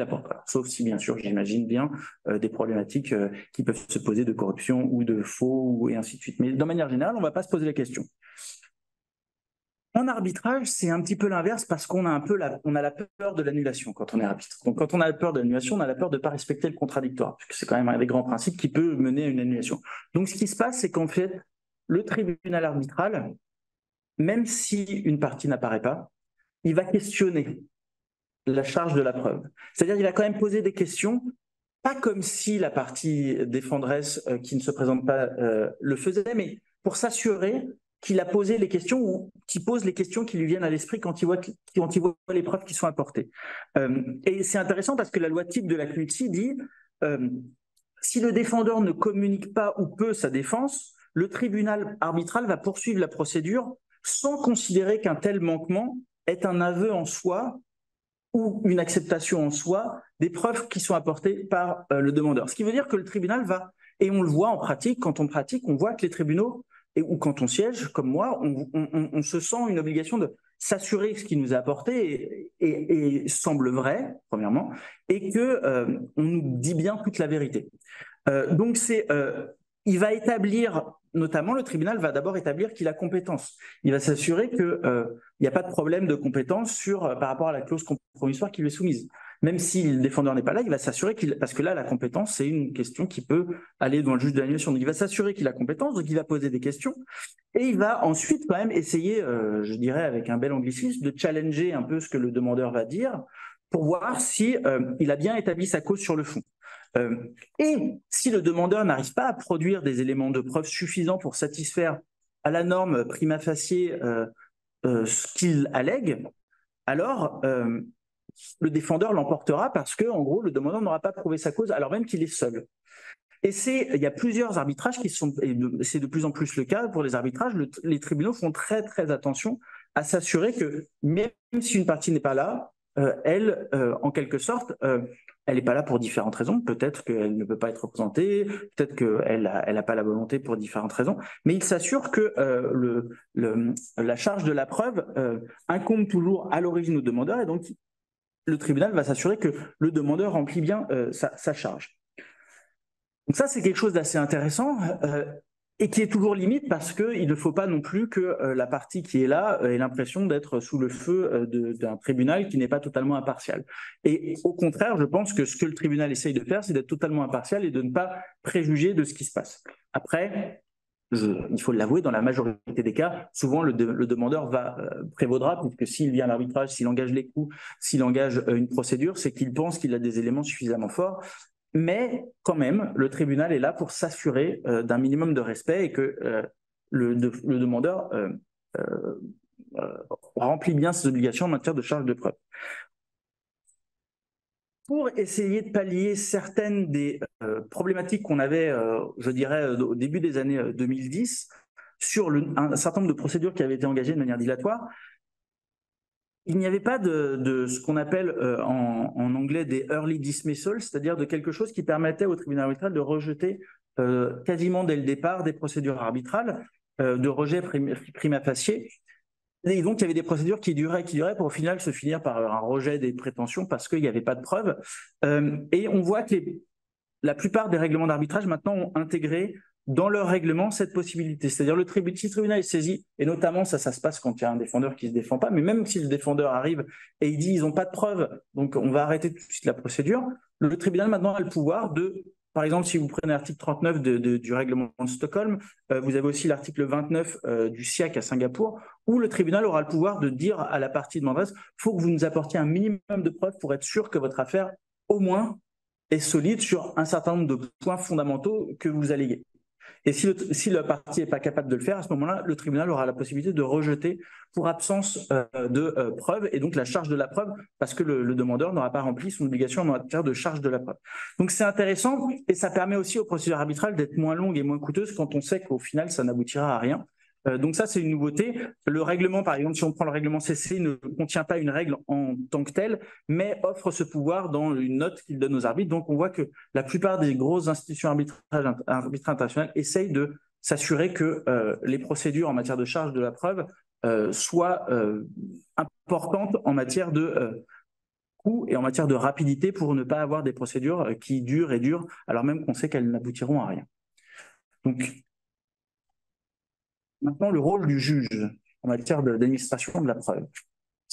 Speaker 4: apportera. Sauf si, bien sûr, j'imagine bien des problématiques qui peuvent se poser de corruption ou de faux et ainsi de suite. Mais de manière générale, on ne va pas se poser la question. En arbitrage, c'est un petit peu l'inverse parce qu'on a on a la peur de l'annulation quand on est arbitre. Donc, quand on a la peur de l'annulation, on a la peur de ne pas respecter le contradictoire, puisque c'est quand même un des grands principes qui peut mener à une annulation. Donc, ce qui se passe, c'est qu'en fait, le tribunal arbitral, même si une partie n'apparaît pas, il va questionner la charge de la preuve. C'est-à-dire, il va quand même poser des questions, pas comme si la partie défenderesse qui ne se présente pas le faisait, mais pour s'assurer qu'il a posé les questions ou qu'il pose les questions qui lui viennent à l'esprit quand il voit les preuves qui sont apportées. Et c'est intéressant parce que la loi type de la CNUTSI dit si le défendeur ne communique pas ou peu sa défense, le tribunal arbitral va poursuivre la procédure sans considérer qu'un tel manquement est un aveu en soi ou une acceptation en soi des preuves qui sont apportées par le demandeur. Ce qui veut dire que le tribunal va, et on le voit en pratique, quand on pratique, on voit que les tribunaux ou quand on siège, comme moi, on se sent une obligation de s'assurer que ce qui nous est apporté et semble vrai, premièrement, et qu'on nous dit bien toute la vérité. Donc, il va établir, notamment le tribunal va d'abord établir qu'il a compétence. Il va s'assurer qu'il n'y a pas de problème de compétence par rapport à la clause compromissoire qui lui est soumise. même si le défendeur n'est pas là, il va s'assurer parce que là, la compétence, c'est une question qui peut aller devant le juge de l'annulation. Donc, il va s'assurer qu'il a compétence, donc il va poser des questions, et il va ensuite quand même essayer, je dirais avec un bel anglicisme, de challenger un peu ce que le demandeur va dire pour voir si il a bien établi sa cause sur le fond. Et si le demandeur n'arrive pas à produire des éléments de preuve suffisants pour satisfaire à la norme prima facie ce qu'il allègue, alors le défendeur l'emportera parce que, en gros, le demandeur n'aura pas prouvé sa cause alors même qu'il est seul. Et il y a plusieurs arbitrages qui sont, et c'est de plus en plus le cas pour les arbitrages, les tribunaux font très très attention à s'assurer que même si une partie n'est pas là, elle, en quelque sorte, elle n'est pas là pour différentes raisons. Peut-être qu'elle ne peut pas être représentée, peut-être qu'elle n'a pas la volonté pour différentes raisons, mais il s'assure que la charge de la preuve incombe toujours à l'origine au demandeur, et donc le tribunal va s'assurer que le demandeur remplit bien sa charge. Donc ça, c'est quelque chose d'assez intéressant et qui est toujours limite parce qu'il ne faut pas non plus que la partie qui est là ait l'impression d'être sous le feu d'un tribunal qui n'est pas totalement impartial. Et au contraire, je pense que ce que le tribunal essaye de faire, c'est d'être totalement impartial et de ne pas préjuger de ce qui se passe. Après, il faut l'avouer, dans la majorité des cas, souvent le demandeur prévaudra, puisque s'il vient à l'arbitrage, s'il engage les coups, s'il engage une procédure, c'est qu'il pense qu'il a des éléments suffisamment forts. Mais quand même, le tribunal est là pour s'assurer d'un minimum de respect et que le demandeur remplit bien ses obligations en matière de charge de preuve. Pour essayer de pallier certaines des problématiques qu'on avait, je dirais, au début des années 2010, sur un certain nombre de procédures qui avaient été engagées de manière dilatoire, il n'y avait pas de ce qu'on appelle en anglais des early dismissals, c'est-à-dire de quelque chose qui permettait au tribunal arbitral de rejeter quasiment dès le départ des procédures arbitrales, de rejet prima facie. Et donc, il y avait des procédures qui duraient pour au final se finir par un rejet des prétentions parce qu'il n'y avait pas de preuves. Et on voit que la plupart des règlements d'arbitrage maintenant ont intégré dans leur règlement cette possibilité. C'est-à-dire si le tribunal est saisi, et notamment ça se passe quand il y a un défendeur qui ne se défend pas, mais même si le défendeur arrive et il dit ils n'ont pas de preuves, donc on va arrêter tout de suite la procédure, le tribunal maintenant a le pouvoir de, par exemple, si vous prenez l'article 39 du règlement de Stockholm, vous avez aussi l'article 29 du SIAC à Singapour, où le tribunal aura le pouvoir de dire à la partie demanderesse, il faut que vous nous apportiez un minimum de preuves pour être sûr que votre affaire, au moins, est solide sur un certain nombre de points fondamentaux que vous alléguez. Et si la partie n'est pas capable de le faire, à ce moment-là, le tribunal aura la possibilité de rejeter pour absence de preuve et donc la charge de la preuve parce que le demandeur n'aura pas rempli son obligation en matière de charge de la preuve. Donc c'est intéressant et ça permet aussi aux procédures arbitrales d'être moins longues et moins coûteuses quand on sait qu'au final, ça n'aboutira à rien. Donc ça, c'est une nouveauté. Le règlement, par exemple, si on prend le règlement CC, ne contient pas une règle en tant que telle, mais offre ce pouvoir dans une note qu'il donne aux arbitres. Donc on voit que la plupart des grosses institutions arbitrales internationales essayent de s'assurer que les procédures en matière de charge de la preuve soient importantes en matière de coût et en matière de rapidité pour ne pas avoir des procédures qui durent et durent, alors même qu'on sait qu'elles n'aboutiront à rien. Donc, maintenant, le rôle du juge en matière d'administration de la preuve.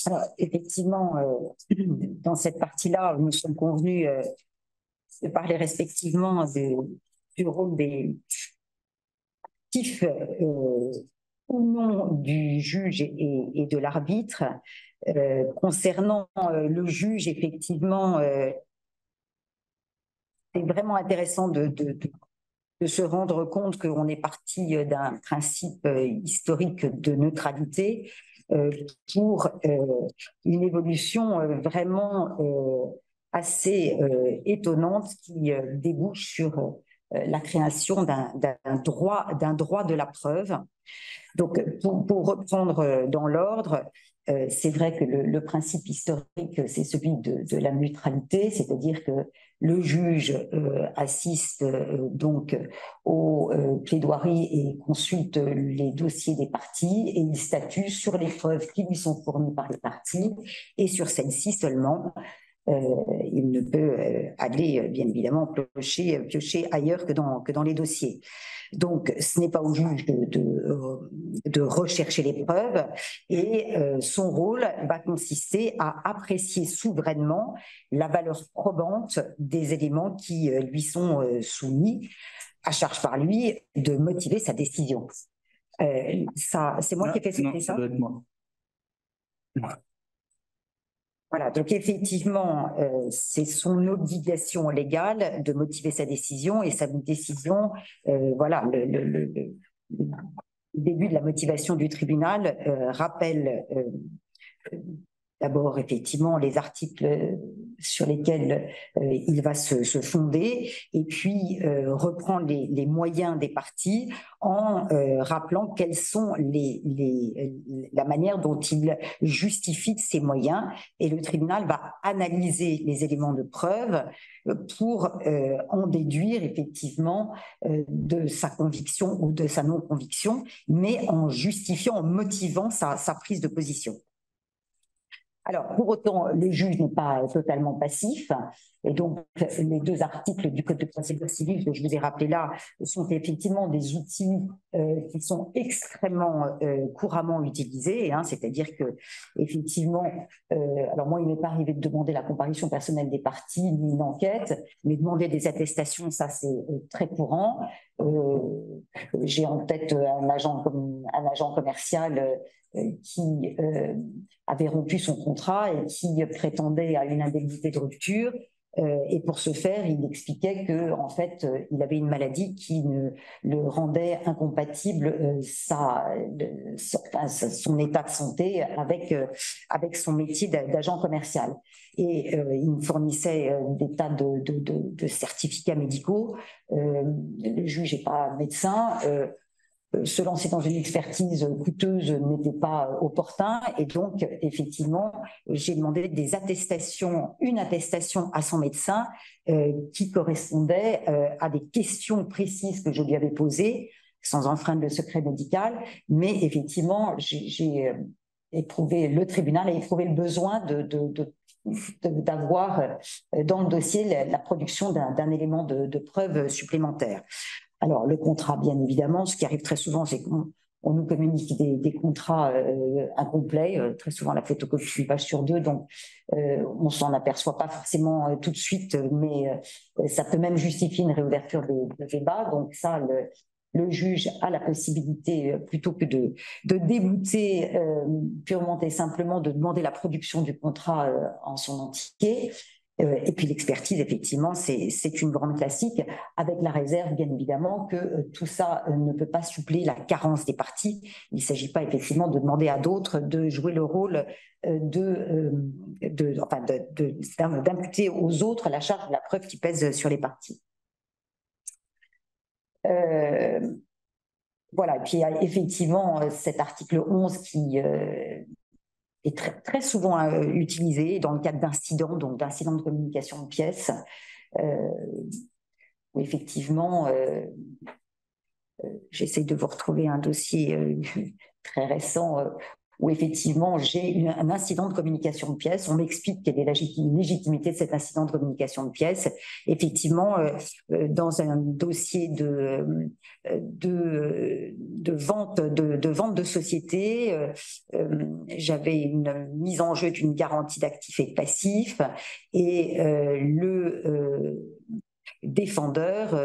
Speaker 2: Alors, effectivement, dans cette partie-là, nous sommes convenus de parler respectivement du rôle des actifs ou non du juge et de l'arbitre. Concernant le juge, effectivement, c'est vraiment intéressant de se rendre compte qu'on est parti d'un principe historique de neutralité pour une évolution vraiment assez étonnante qui débouche sur la création d'un droit de la preuve. Donc, pour reprendre dans l'ordre, c'est vrai que le principe historique, c'est celui de la neutralité, c'est-à-dire que le juge assiste donc aux plaidoiries et consulte les dossiers des parties et il statue sur les preuves qui lui sont fournies par les parties et sur celles-ci seulement. Il ne peut aller, bien évidemment, piocher ailleurs que dans les dossiers. Donc, ce n'est pas au juge de rechercher les preuves et son rôle va consister à apprécier souverainement la valeur probante des éléments qui lui sont soumis, à charge par lui de motiver sa décision. C'est moi qui ai fait ce dessin.
Speaker 4: Ça doit être moi.
Speaker 2: Voilà, donc effectivement, c'est son obligation légale de motiver sa décision et sa décision, voilà, le début de la motivation du tribunal rappelle d'abord, effectivement, les articles sur lesquels il va se fonder et puis reprendre les moyens des parties en rappelant quelles sont la manière dont il justifie ces moyens. Et le tribunal va analyser les éléments de preuve pour en déduire effectivement de sa conviction ou de sa non-conviction, mais en justifiant, en motivant sa prise de position. Alors, pour autant, le juge n'est pas totalement passif. Et donc, les deux articles du Code de procédure civile que je vous ai rappelés là sont effectivement des outils qui sont extrêmement couramment utilisés. Hein, c'est-à-dire que, effectivement, alors moi, il m'est pas arrivé de demander la comparution personnelle des parties ni une enquête, mais demander des attestations, ça c'est très courant. J'ai en tête un agent commercial qui avait rompu son contrat et qui prétendait à une indemnité de rupture. Et pour ce faire, il expliquait que, en fait, il avait une maladie qui le rendait incompatible son état de santé avec son métier d'agent commercial. Et il me fournissait des tas de certificats médicaux. Le juge n'est pas médecin. Se lancer dans une expertise coûteuse n'était pas opportun et donc effectivement j'ai demandé une attestation à son médecin qui correspondait à des questions précises que je lui avais posées sans enfreindre le secret médical, mais effectivement le tribunal a éprouvé le besoin d'avoir dans le dossier la production d'un élément de preuve supplémentaire. Alors, le contrat, bien évidemment, ce qui arrive très souvent, c'est qu'on nous communique des contrats incomplets, très souvent la photocopie d'une page sur deux, donc on s'en aperçoit pas forcément tout de suite, mais ça peut même justifier une réouverture des débats. Donc ça, le juge a la possibilité, plutôt que de débouter purement et simplement, de demander la production du contrat en son entier. Et puis l'expertise, effectivement, c'est une grande classique, avec la réserve, bien évidemment, que tout ça ne peut pas suppléer la carence des parties. Il ne s'agit pas, effectivement, de demander à d'autres de jouer le rôle d'imputer aux autres la charge de la preuve qui pèse sur les parties. Voilà, et puis il y a effectivement cet article 11 qui est très, très souvent utilisé dans le cadre d'incidents, donc d'incidents de communication de pièces, où effectivement, j'essaie de vous retrouver un dossier très récent où effectivement j'ai un incident de communication de pièces. On m'explique quelle est la légitimité de cet incident de communication de pièces. Effectivement, dans un dossier de vente de société, j'avais une mise en jeu d'une garantie d'actifs et de passifs et le défendeur,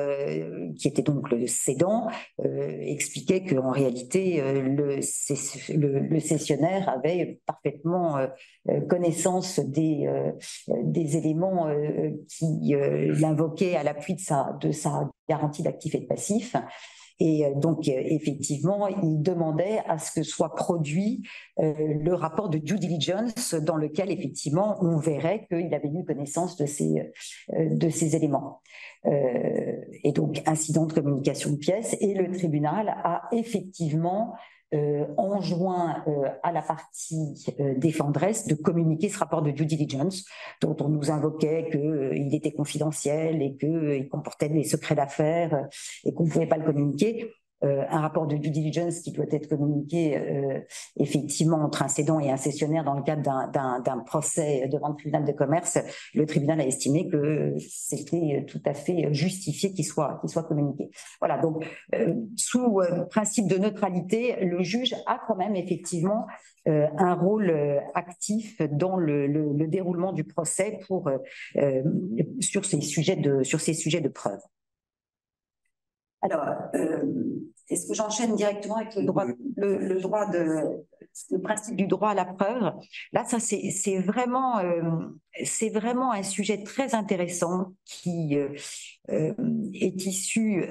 Speaker 2: qui était donc le cédant, expliquait qu'en réalité, le cessionnaire avait parfaitement connaissance des éléments qui l'invoquaient à l'appui de sa garantie d'actifs et de passifs. Et donc, effectivement, il demandait à ce que soit produit le rapport de due diligence dans lequel, effectivement, on verrait qu'il avait eu connaissance de ces éléments. Et donc, incident de communication de pièces. Et le tribunal a effectivement enjoint à la partie défenderesse de communiquer ce rapport de due diligence dont on nous invoquait qu'il était confidentiel et qu'il comportait des secrets d'affaires et qu'on ne pouvait pas le communiquer. un rapport de due diligence qui doit être communiqué effectivement entre un cédant et un cessionnaire dans le cadre d'un procès devant le tribunal de commerce, le tribunal a estimé que c'était tout à fait justifié qu'il soit communiqué. Voilà, donc sous principe de neutralité, le juge a quand même effectivement un rôle actif dans le déroulement du procès sur ces sujets de preuve. Alors, est-ce que j'enchaîne directement avec le principe du droit à la preuve? Là, ça c'est vraiment un sujet très intéressant qui est issu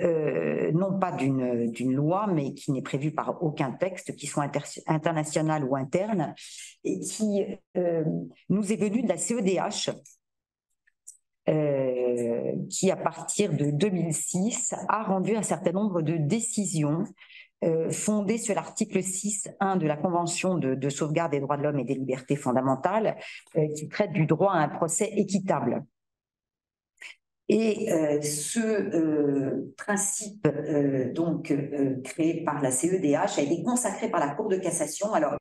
Speaker 2: non pas d'une loi, mais qui n'est prévu par aucun texte, qui soit international ou interne, et qui nous est venu de la CEDH. Qui, à partir de 2006, a rendu un certain nombre de décisions fondées sur l'article 6.1 de la Convention de sauvegarde des droits de l'homme et des libertés fondamentales, qui traite du droit à un procès équitable. Et ce principe créé par la CEDH a été consacré par la Cour de cassation, alors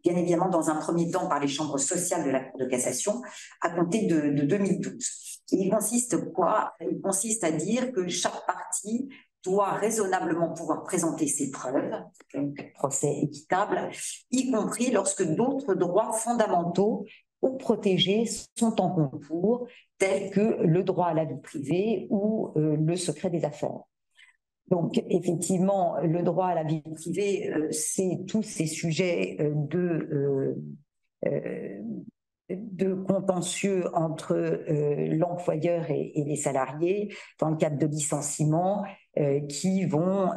Speaker 2: bien évidemment dans un premier temps par les chambres sociales de la Cour de cassation, à compter de 2012. Et il consiste quoi? Il consiste à dire que chaque partie doit raisonnablement pouvoir présenter ses preuves, donc procès équitable, y compris lorsque d'autres droits fondamentaux ou protégés sont en concours, tels que le droit à la vie privée ou le secret des affaires. Donc, effectivement, le droit à la vie privée, c'est tous ces sujets de contentieux entre l'employeur et les salariés dans le cadre de licenciements qui vont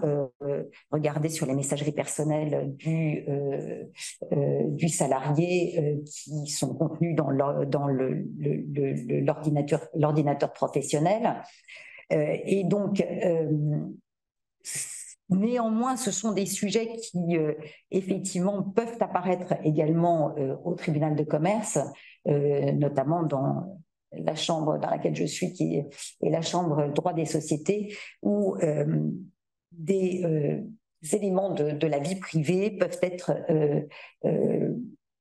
Speaker 2: regarder sur les messageries personnelles du salarié qui sont contenus dans l'ordinateur professionnel. Et donc, néanmoins, ce sont des sujets qui, effectivement, peuvent apparaître également au tribunal de commerce, notamment dans la chambre dans laquelle je suis, qui est la chambre droit des sociétés, où des éléments de la vie privée peuvent être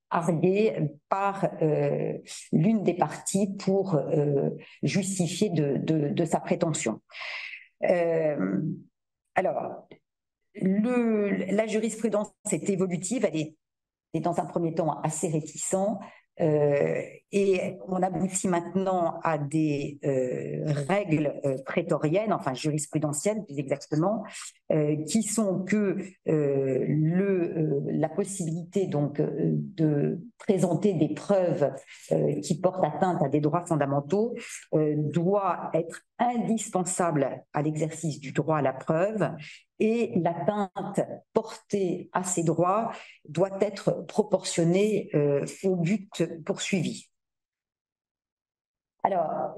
Speaker 2: argués par l'une des parties pour justifier de sa prétention. Alors, la jurisprudence est évolutive, elle est dans un premier temps assez réticente, et on aboutit maintenant à des règles prétoriennes, enfin jurisprudentielles plus exactement, qui sont que la possibilité donc de présenter des preuves qui portent atteinte à des droits fondamentaux doit être indispensable à l'exercice du droit à la preuve, et l'atteinte portée à ces droits doit être proportionnée au but poursuivi. Alors,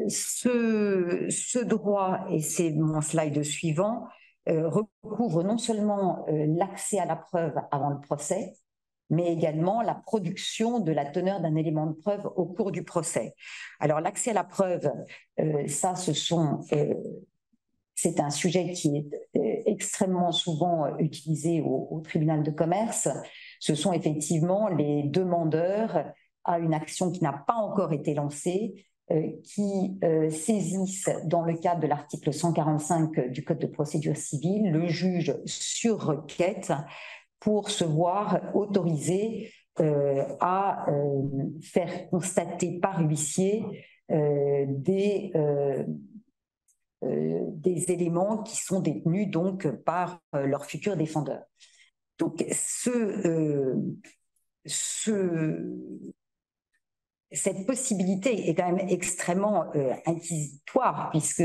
Speaker 2: ce droit, et c'est mon slide suivant, recouvre non seulement l'accès à la preuve avant le procès, mais également la production de la teneur d'un élément de preuve au cours du procès. Alors, l'accès à la preuve, c'est un sujet qui est extrêmement souvent utilisé au tribunal de commerce. Ce sont effectivement les demandeurs à une action qui n'a pas encore été lancée, qui saisissent dans le cadre de l'article 145 du Code de procédure civile le juge sur requête pour se voir autorisé à faire constater par huissier des éléments qui sont détenus donc par leur futur défendeur. Donc cette possibilité est quand même extrêmement inquisitoire, puisque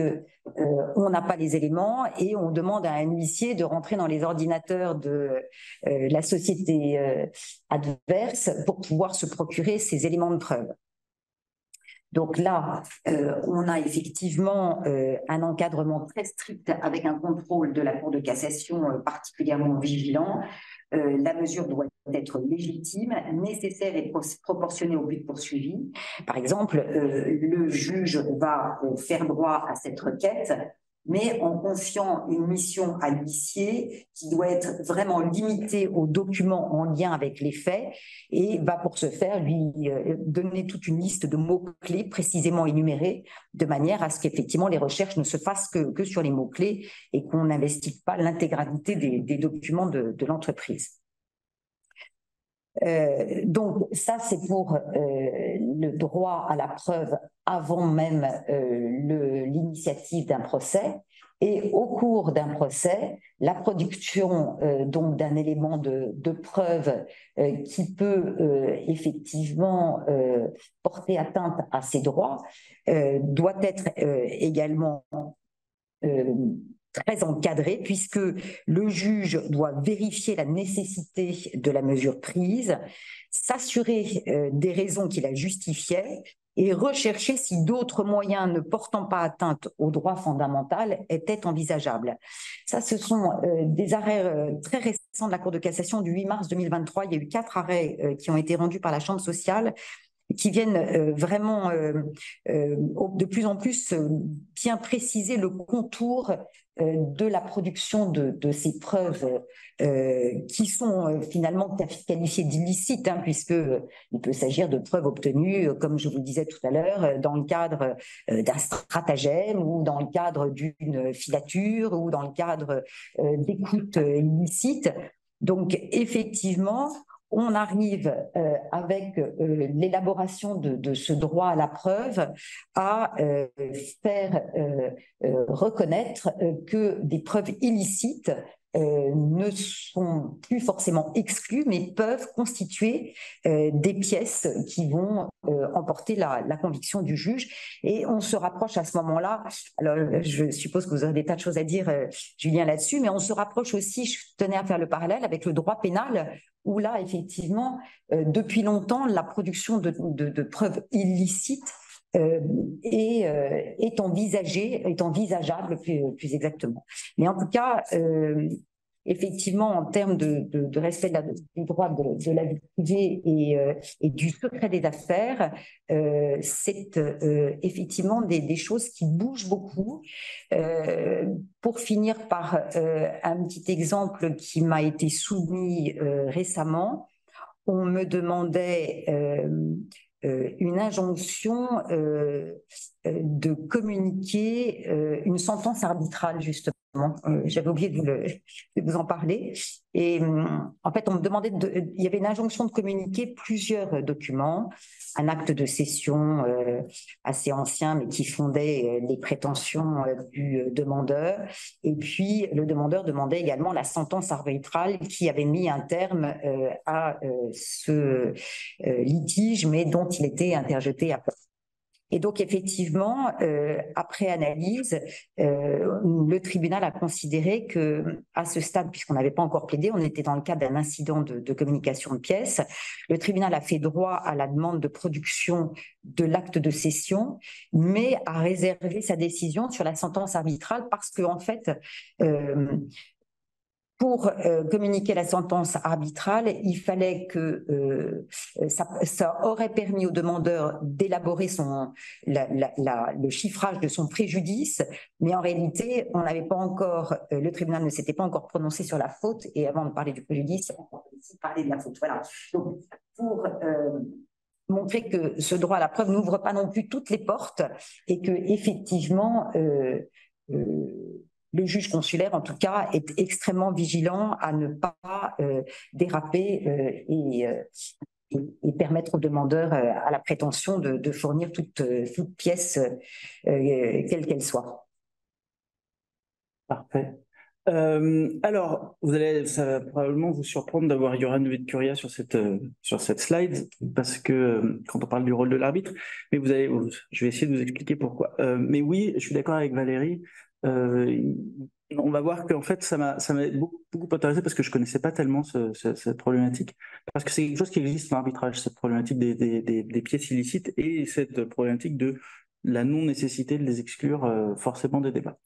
Speaker 2: on n'a pas les éléments et on demande à un huissier de rentrer dans les ordinateurs de la société adverse pour pouvoir se procurer ces éléments de preuve. Donc là, on a effectivement un encadrement très strict avec un contrôle de la Cour de cassation particulièrement vigilant. La mesure doit être légitime, nécessaire et proportionnée au but poursuivi. Par exemple, le juge va faire droit à cette requête mais en confiant une mission à l'huissier qui doit être vraiment limitée aux documents en lien avec les faits et va pour ce faire lui donner toute une liste de mots-clés précisément énumérés de manière à ce qu'effectivement les recherches ne se fassent que sur les mots-clés et qu'on n'investigue pas l'intégralité des documents de l'entreprise. Donc ça c'est pour le droit à la preuve avant même l'initiative d'un procès. Et au cours d'un procès, la production donc d'un élément de preuve qui peut effectivement porter atteinte à ces droits doit être également très encadré, puisque le juge doit vérifier la nécessité de la mesure prise, s'assurer des raisons qui la justifiaient et rechercher si d'autres moyens ne portant pas atteinte au droit fondamental étaient envisageables. Ça, ce sont des arrêts très récents de la Cour de cassation du 8 mars 2023. Il y a eu 4 arrêts qui ont été rendus par la Chambre sociale qui viennent vraiment de plus en plus bien préciser le contour de la production de ces preuves qui sont finalement qualifiées d'illicites, hein, puisqu'il peut s'agir de preuves obtenues, comme je vous le disais tout à l'heure, dans le cadre d'un stratagème ou dans le cadre d'une filature ou dans le cadre d'écoutes illicites. Donc, effectivement, on arrive avec l'élaboration de ce droit à la preuve à faire reconnaître que des preuves illicites ne sont plus forcément exclues, mais peuvent constituer des pièces qui vont emporter la conviction du juge. Et on se rapproche à ce moment-là, alors je suppose que vous aurez des tas de choses à dire, Julien, là-dessus, mais on se rapproche aussi, je tenais à faire le parallèle avec le droit pénal, où là, effectivement, depuis longtemps, la production de preuves illicites est envisageable plus exactement. Mais en tout cas, effectivement, en termes de respect du droit de la vie privée et du secret des affaires, c'est effectivement des choses qui bougent beaucoup. Pour finir par un petit exemple qui m'a été soumis récemment, on me demandait une injonction de communiquer une sentence arbitrale, justement. J'avais oublié de vous en parler. Et en fait, on me demandait, il y avait une injonction de communiquer plusieurs documents, un acte de cession assez ancien, mais qui fondait les prétentions du demandeur. Et puis, le demandeur demandait également la sentence arbitrale qui avait mis un terme à ce litige, mais dont il était interjeté à peu. Et donc, effectivement, après analyse, le tribunal a considéré que, à ce stade, puisqu'on n'avait pas encore plaidé, on était dans le cadre d'un incident de communication de pièces, le tribunal a fait droit à la demande de production de l'acte de cession, mais a réservé sa décision sur la sentence arbitrale parce que, en fait, pour communiquer la sentence arbitrale, il fallait que ça aurait permis au demandeur d'élaborer le chiffrage de son préjudice, mais en réalité, on n'avait pas encore, le tribunal ne s'était pas encore prononcé sur la faute, et avant de parler du préjudice, on va parler de la faute. Voilà. Donc, pour montrer que ce droit à la preuve n'ouvre pas non plus toutes les portes, et que effectivement, le juge consulaire, en tout cas, est extrêmement vigilant à ne pas déraper et permettre au demandeur à la prétention de fournir toute pièce, quelle qu'elle soit.
Speaker 4: Parfait. Alors, ça va probablement vous surprendre d'avoir Yoran Vetkuria sur cette slide, parce que quand on parle du rôle de l'arbitre, mais je vais essayer de vous expliquer pourquoi. Mais oui, je suis d'accord avec Valérie. On va voir qu'en fait, ça m'a beaucoup intéressé parce que je connaissais pas tellement cette problématique, parce que c'est quelque chose qui existe dans l'arbitrage, cette problématique des pièces illicites et cette problématique de la non-nécessité de les exclure forcément des débats.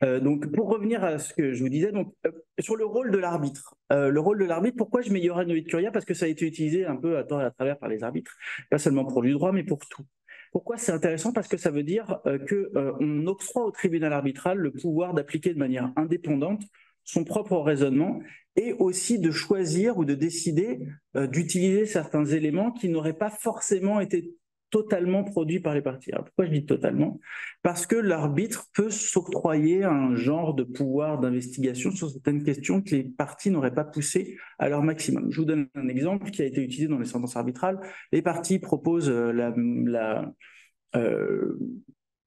Speaker 4: Donc, pour revenir à ce que je vous disais, donc, sur le rôle de l'arbitre. Le rôle de l'arbitre, pourquoi je mets Yoran Vetkuria? Parce que ça a été utilisé un peu à tort et à travers par les arbitres, pas seulement pour du droit, mais pour tout. Pourquoi c'est intéressant? Parce que ça veut dire qu'on octroie au tribunal arbitral le pouvoir d'appliquer de manière indépendante son propre raisonnement et aussi de choisir ou de décider d'utiliser certains éléments qui n'auraient pas forcément été totalement produits par les parties. Alors, pourquoi je dis totalement? Parce que l'arbitre peut s'octroyer un genre de pouvoir d'investigation sur certaines questions que les parties n'auraient pas poussées à leur maximum. Je vous donne un exemple qui a été utilisé dans les sentences arbitrales. Les parties proposent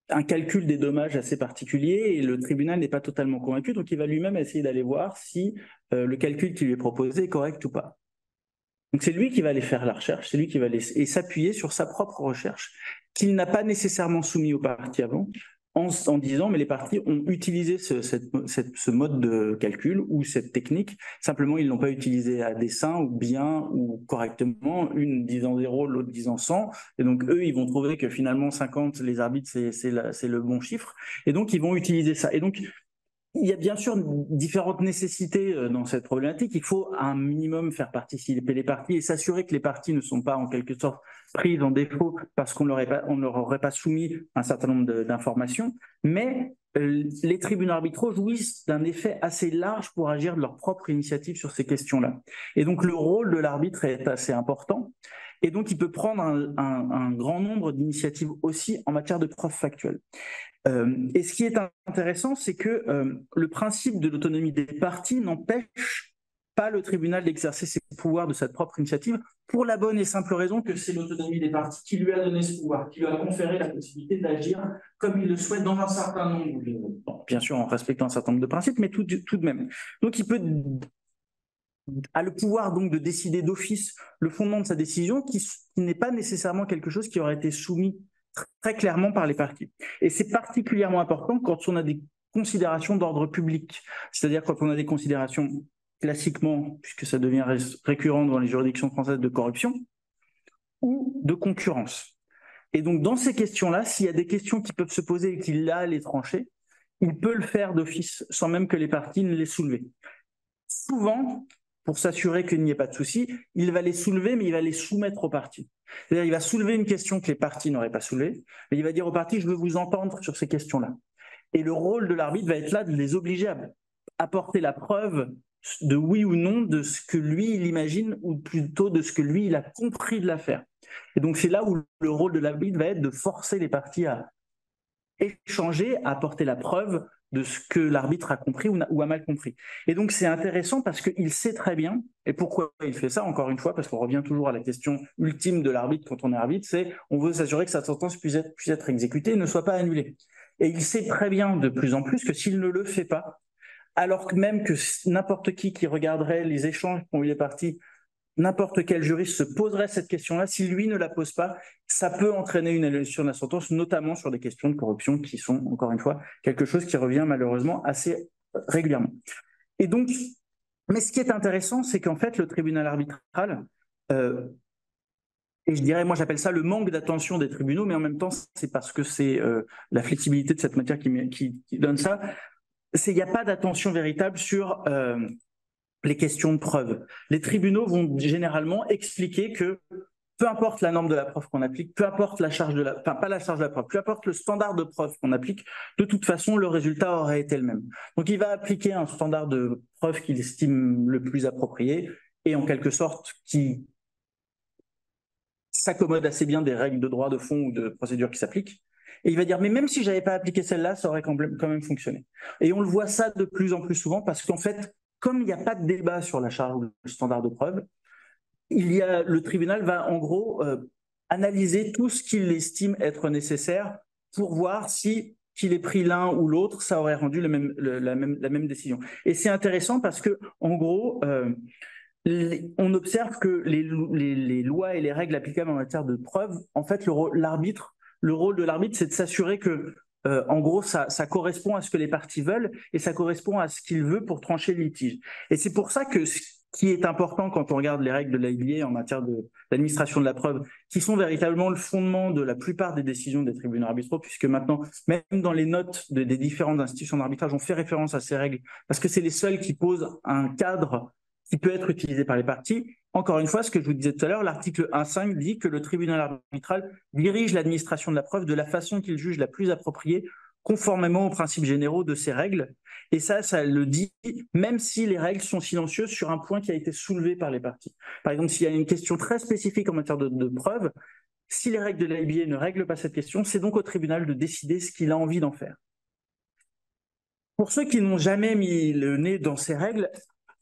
Speaker 4: un calcul des dommages assez particulier et le tribunal n'est pas totalement convaincu, donc il va lui-même essayer d'aller voir si le calcul qui lui est proposé est correct ou pas. Donc c'est lui qui va aller faire la recherche, c'est lui qui va aller s'appuyer sur sa propre recherche, qu'il n'a pas nécessairement soumis aux parties avant, en disant mais les parties ont utilisé ce mode de calcul ou cette technique, simplement ils ne l'ont pas utilisé à dessein ou bien ou correctement, une disant 0, l'autre disant 100, et donc eux ils vont trouver que finalement 50, les arbitres c'est le bon chiffre, et donc ils vont utiliser ça. Et donc il y a bien sûr différentes nécessités dans cette problématique. Il faut un minimum faire participer les parties et s'assurer que les parties ne sont pas en quelque sorte prises en défaut parce qu'on leur aurait pas soumis un certain nombre d'informations. Mais les tribunaux arbitraux jouissent d'un effet assez large pour agir de leur propre initiative sur ces questions-là. Et donc le rôle de l'arbitre est assez important. Et donc il peut prendre un grand nombre d'initiatives aussi en matière de preuves factuelles. Et ce qui est intéressant, c'est que le principe de l'autonomie des parties n'empêche pas le tribunal d'exercer ses pouvoirs de sa propre initiative pour la bonne et simple raison que c'est l'autonomie des parties qui lui a donné ce pouvoir, qui lui a conféré la possibilité d'agir comme il le souhaite dans un certain nombre de... Bon, bien sûr en respectant un certain nombre de principes, mais tout de même. Donc il a le pouvoir donc de décider d'office le fondement de sa décision qui n'est pas nécessairement quelque chose qui aurait été soumis très clairement par les parties. Et c'est particulièrement important quand on a des considérations d'ordre public, c'est-à-dire quand on a des considérations classiquement, puisque ça devient récurrent dans les juridictions françaises, de corruption ou de concurrence. Et donc dans ces questions-là, s'il y a des questions qui peuvent se poser et qu'il a à les trancher, il peut le faire d'office sans même que les parties ne les soulèvent. Souvent, pour s'assurer qu'il n'y ait pas de souci, il va les soulever, mais il va les soumettre aux parties. C'est-à-dire, il va soulever une question que les parties n'auraient pas soulevée, mais il va dire aux parties, je veux vous entendre sur ces questions-là. Et le rôle de l'arbitre va être là de les obliger à apporter la preuve de oui ou non de ce que lui, il imagine, ou plutôt de ce que lui, il a compris de l'affaire. Et donc, c'est là où le rôle de l'arbitre va être de forcer les parties à échanger, à apporter la preuve de ce que l'arbitre a compris ou a mal compris. Et donc, c'est intéressant parce qu'il sait très bien, et pourquoi il fait ça, encore une fois, parce qu'on revient toujours à la question ultime de l'arbitre quand on est arbitre, c'est on veut s'assurer que sa sentence puisse être exécutée et ne soit pas annulée. Et il sait très bien de plus en plus que s'il ne le fait pas, alors que même que n'importe qui regarderait les échanges qu'ont eu les parties, n'importe quel juriste se poserait cette question-là, si lui ne la pose pas, ça peut entraîner une annulation de la sentence, notamment sur des questions de corruption qui sont, encore une fois, quelque chose qui revient malheureusement assez régulièrement. Et donc, mais ce qui est intéressant, c'est qu'en fait, le tribunal arbitral, et je dirais, moi j'appelle ça le manque d'attention des tribunaux, mais en même temps, c'est parce que c'est la flexibilité de cette matière qui donne ça, il n'y a pas d'attention véritable sur... les questions de preuve. Les tribunaux vont généralement expliquer que peu importe la norme de la preuve qu'on applique, peu importe la charge de la, enfin pas la charge de la preuve, peu importe le standard de preuve qu'on applique, de toute façon le résultat aurait été le même. Donc il va appliquer un standard de preuve qu'il estime le plus approprié et en quelque sorte qui s'accommode assez bien des règles de droit de fond ou de procédure qui s'appliquent. Et il va dire, mais même si j'avais pas appliqué celle-là, ça aurait quand même fonctionné. Et on le voit ça de plus en plus souvent parce qu'en fait, comme il n'y a pas de débat sur la charge ou le standard de preuve, le tribunal va en gros analyser tout ce qu'il estime être nécessaire pour voir si qu'il ait pris l'un ou l'autre, ça aurait rendu la même décision. Et c'est intéressant parce que en gros, on observe que les lois et les règles applicables en matière de preuve, en fait, le rôle de l'arbitre, c'est de s'assurer que en gros, ça correspond à ce que les parties veulent et ça correspond à ce qu'il veut pour trancher le litige. Et c'est pour ça que ce qui est important quand on regarde les règles de l'AIBA en matière d'administration de la preuve, qui sont véritablement le fondement de la plupart des décisions des tribunaux arbitraux, puisque maintenant, même dans les notes des différentes institutions d'arbitrage, on fait référence à ces règles, parce que c'est les seules qui posent un cadre qui peut être utilisé par les parties. Encore une fois, ce que je vous disais tout à l'heure, l'article 1.5 dit que le tribunal arbitral dirige l'administration de la preuve de la façon qu'il juge la plus appropriée, conformément aux principes généraux de ces règles. Et ça le dit, même si les règles sont silencieuses sur un point qui a été soulevé par les parties. Par exemple, s'il y a une question très spécifique en matière de preuve, si les règles de l'IBA ne règlent pas cette question, c'est donc au tribunal de décider ce qu'il a envie d'en faire. Pour ceux qui n'ont jamais mis le nez dans ces règles,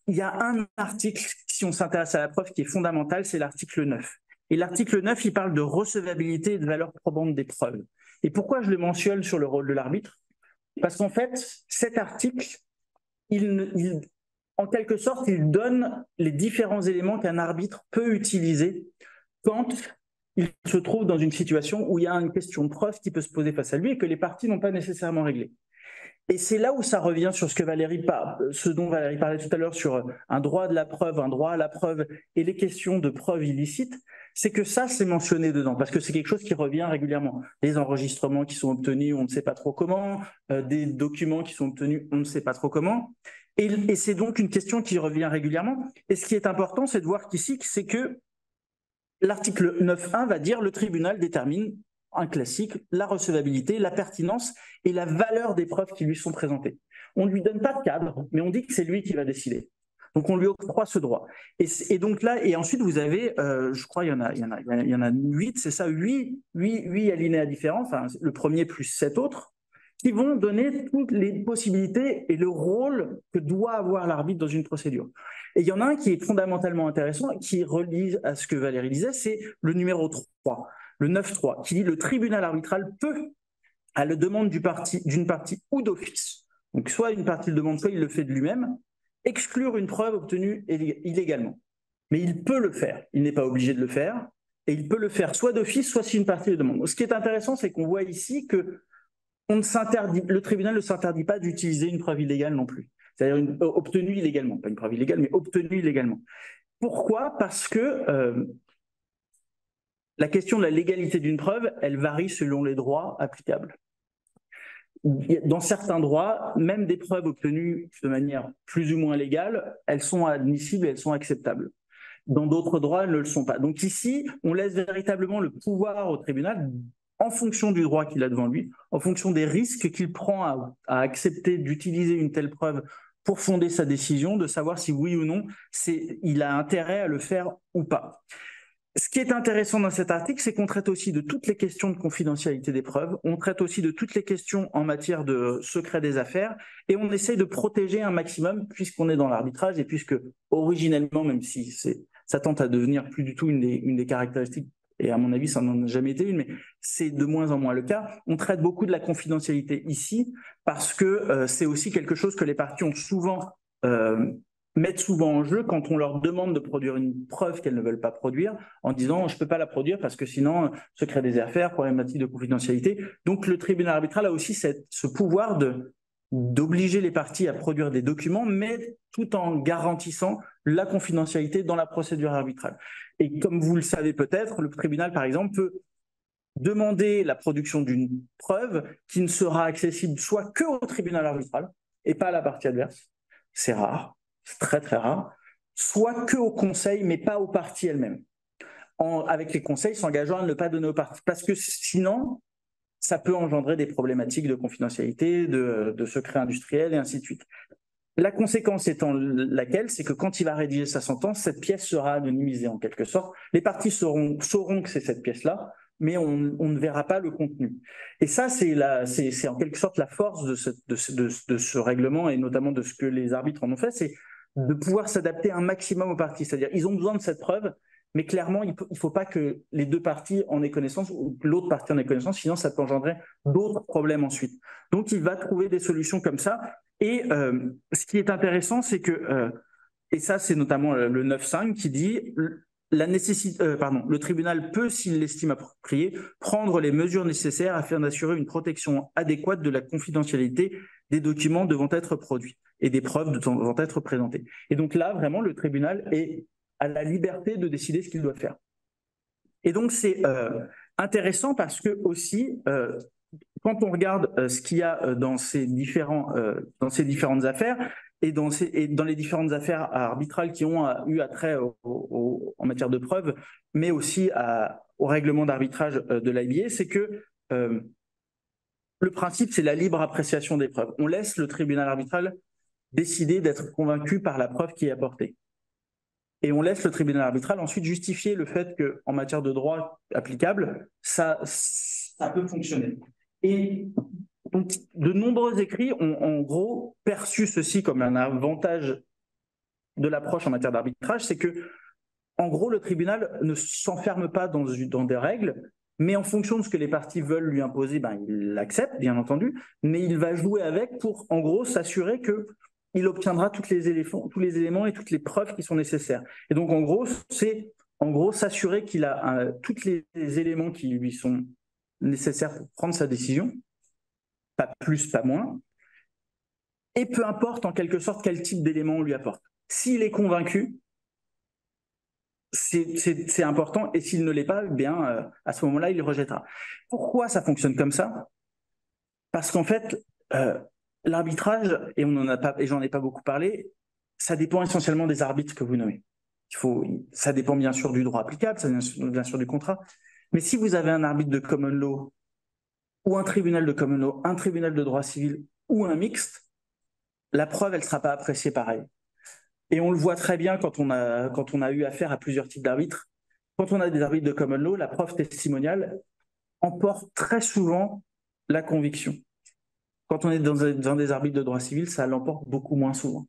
Speaker 4: il y a un article, si on s'intéresse à la preuve, qui est fondamental, c'est l'article 9. Et l'article 9, il parle de recevabilité et de valeur probante des preuves. Et pourquoi je le mentionne sur le rôle de l'arbitre? Parce qu'en fait, cet article, en quelque sorte, il donne les différents éléments qu'un arbitre peut utiliser quand il se trouve dans une situation où il y a une question de preuve qui peut se poser face à lui et que les parties n'ont pas nécessairement réglé. Et c'est là où ça revient sur ce dont Valérie parlait tout à l'heure sur un droit de la preuve, un droit à la preuve et les questions de preuve illicite, c'est que ça, c'est mentionné dedans, parce que c'est quelque chose qui revient régulièrement. Les enregistrements qui sont obtenus, on ne sait pas trop comment, des documents qui sont obtenus, on ne sait pas trop comment. Et c'est donc une question qui revient régulièrement. Et ce qui est important, c'est de voir qu'ici, c'est que l'article 9.1 va dire le tribunal détermine un classique, la recevabilité, la pertinence et la valeur des preuves qui lui sont présentées. On ne lui donne pas de cadre, mais on dit que c'est lui qui va décider. Donc on lui octroie ce droit. Et donc là, et ensuite vous avez, je crois, il y en a 8, c'est ça, 8 alinéas différents, enfin le premier plus 7 autres, qui vont donner toutes les possibilités et le rôle que doit avoir l'arbitre dans une procédure. Et il y en a un qui est fondamentalement intéressant, qui relie à ce que Valérie disait, c'est le numéro 3. Le 9.3, qui dit le tribunal arbitral peut, à la demande d'une partie ou d'office, donc soit une partie le demande, soit il le fait de lui-même, exclure une preuve obtenue illégalement. Mais il peut le faire, il n'est pas obligé de le faire, et il peut le faire soit d'office, soit si une partie le demande. Ce qui est intéressant, c'est qu'on voit ici que le tribunal ne s'interdit pas d'utiliser une preuve illégale non plus, c'est-à-dire obtenue illégalement, pas une preuve illégale, mais obtenue illégalement. Pourquoi? Parce que la question de la légalité d'une preuve, elle varie selon les droits applicables. Dans certains droits, même des preuves obtenues de manière plus ou moins légale, elles sont admissibles et elles sont acceptables. Dans d'autres droits, elles ne le sont pas. Donc ici, on laisse véritablement le pouvoir au tribunal, en fonction du droit qu'il a devant lui, en fonction des risques qu'il prend à accepter d'utiliser une telle preuve pour fonder sa décision, de savoir si oui ou non, il a intérêt à le faire ou pas. Ce qui est intéressant dans cet article, c'est qu'on traite aussi de toutes les questions de confidentialité des preuves, on traite aussi de toutes les questions en matière de secret des affaires, et on essaie de protéger un maximum, puisqu'on est dans l'arbitrage, et puisque originellement, même si ça tente à devenir plus du tout une des caractéristiques, et à mon avis, ça n'en a jamais été une, mais c'est de moins en moins le cas, on traite beaucoup de la confidentialité ici, parce que c'est aussi quelque chose que les parties ont souvent mettent souvent en jeu quand on leur demande de produire une preuve qu'elles ne veulent pas produire, en disant je ne peux pas la produire parce que sinon, secret des affaires, problématique de confidentialité. Donc le tribunal arbitral a aussi ce pouvoir d'obliger les parties à produire des documents, mais tout en garantissant la confidentialité dans la procédure arbitrale. Et comme vous le savez peut-être, le tribunal, par exemple, peut demander la production d'une preuve qui ne sera accessible soit que au tribunal arbitral et pas à la partie adverse. C'est rare. C'est très très rare, soit que au conseil, mais pas aux parties elles-mêmes. Avec les conseils s'engageant à ne pas donner aux parties, parce que sinon, ça peut engendrer des problématiques de confidentialité, de secret industriel et ainsi de suite. La conséquence étant laquelle, c'est que quand il va rédiger sa sentence, cette pièce sera anonymisée en quelque sorte. Les parties sauront que c'est cette pièce-là, mais on ne verra pas le contenu. Et ça, c'est en quelque sorte la force de ce règlement, et notamment de ce que les arbitres en ont fait, c'est de pouvoir s'adapter un maximum aux parties. C'est-à-dire, ils ont besoin de cette preuve, mais clairement, il ne faut pas que les deux parties en aient connaissance ou que l'autre partie en ait connaissance, sinon ça peut engendrer d'autres problèmes ensuite. Donc, il va trouver des solutions comme ça. Et ce qui est intéressant, c'est que, et ça, c'est notamment le 9.5 qui dit le tribunal peut, s'il l'estime approprié, prendre les mesures nécessaires afin d'assurer une protection adéquate de la confidentialité des documents devant être produits et des preuves devant être présentées. Et donc là, vraiment, le tribunal a la liberté de décider ce qu'il doit faire. Et donc, c'est intéressant parce que aussi, quand on regarde ce qu'il y a dans ces différentes affaires, et dans les différentes affaires arbitrales qui ont eu attrait en matière de preuves, mais aussi au règlement d'arbitrage de l'IBA, c'est que le principe, c'est la libre appréciation des preuves. On laisse le tribunal arbitral décider d'être convaincu par la preuve qui est apportée. Et on laisse le tribunal arbitral ensuite justifier le fait qu'en matière de droit applicable, ça peut fonctionner. Et donc, de nombreux écrits ont en gros perçu ceci comme un avantage de l'approche en matière d'arbitrage, c'est que, en gros, le tribunal ne s'enferme pas dans des règles, mais en fonction de ce que les parties veulent lui imposer, il l'accepte, bien entendu, mais il va jouer avec pour, en gros, s'assurer qu'il obtiendra tous les éléments et toutes les preuves qui sont nécessaires. Et donc, en gros, c'est s'assurer qu'il a tous les éléments qui lui sont nécessaires pour prendre sa décision, pas plus, pas moins, et peu importe en quelque sorte quel type d'éléments on lui apporte. S'il est convaincu, c'est important, et s'il ne l'est pas, bien, à ce moment-là, il le rejettera. Pourquoi ça fonctionne comme ça? Parce qu'en fait, l'arbitrage, et j'en ai pas beaucoup parlé, ça dépend essentiellement des arbitres que vous nommez. Ça dépend bien sûr du droit applicable, ça dépend bien sûr du contrat, mais si vous avez un arbitre de common law, ou un tribunal de common law, un tribunal de droit civil, ou un mixte, la preuve, elle ne sera pas appréciée pareil. Et on le voit très bien quand on a eu affaire à plusieurs types d'arbitres. Quand on a des arbitres de common law, la preuve testimoniale emporte très souvent la conviction. Quand on est dans des arbitres de droit civil, ça l'emporte beaucoup moins souvent.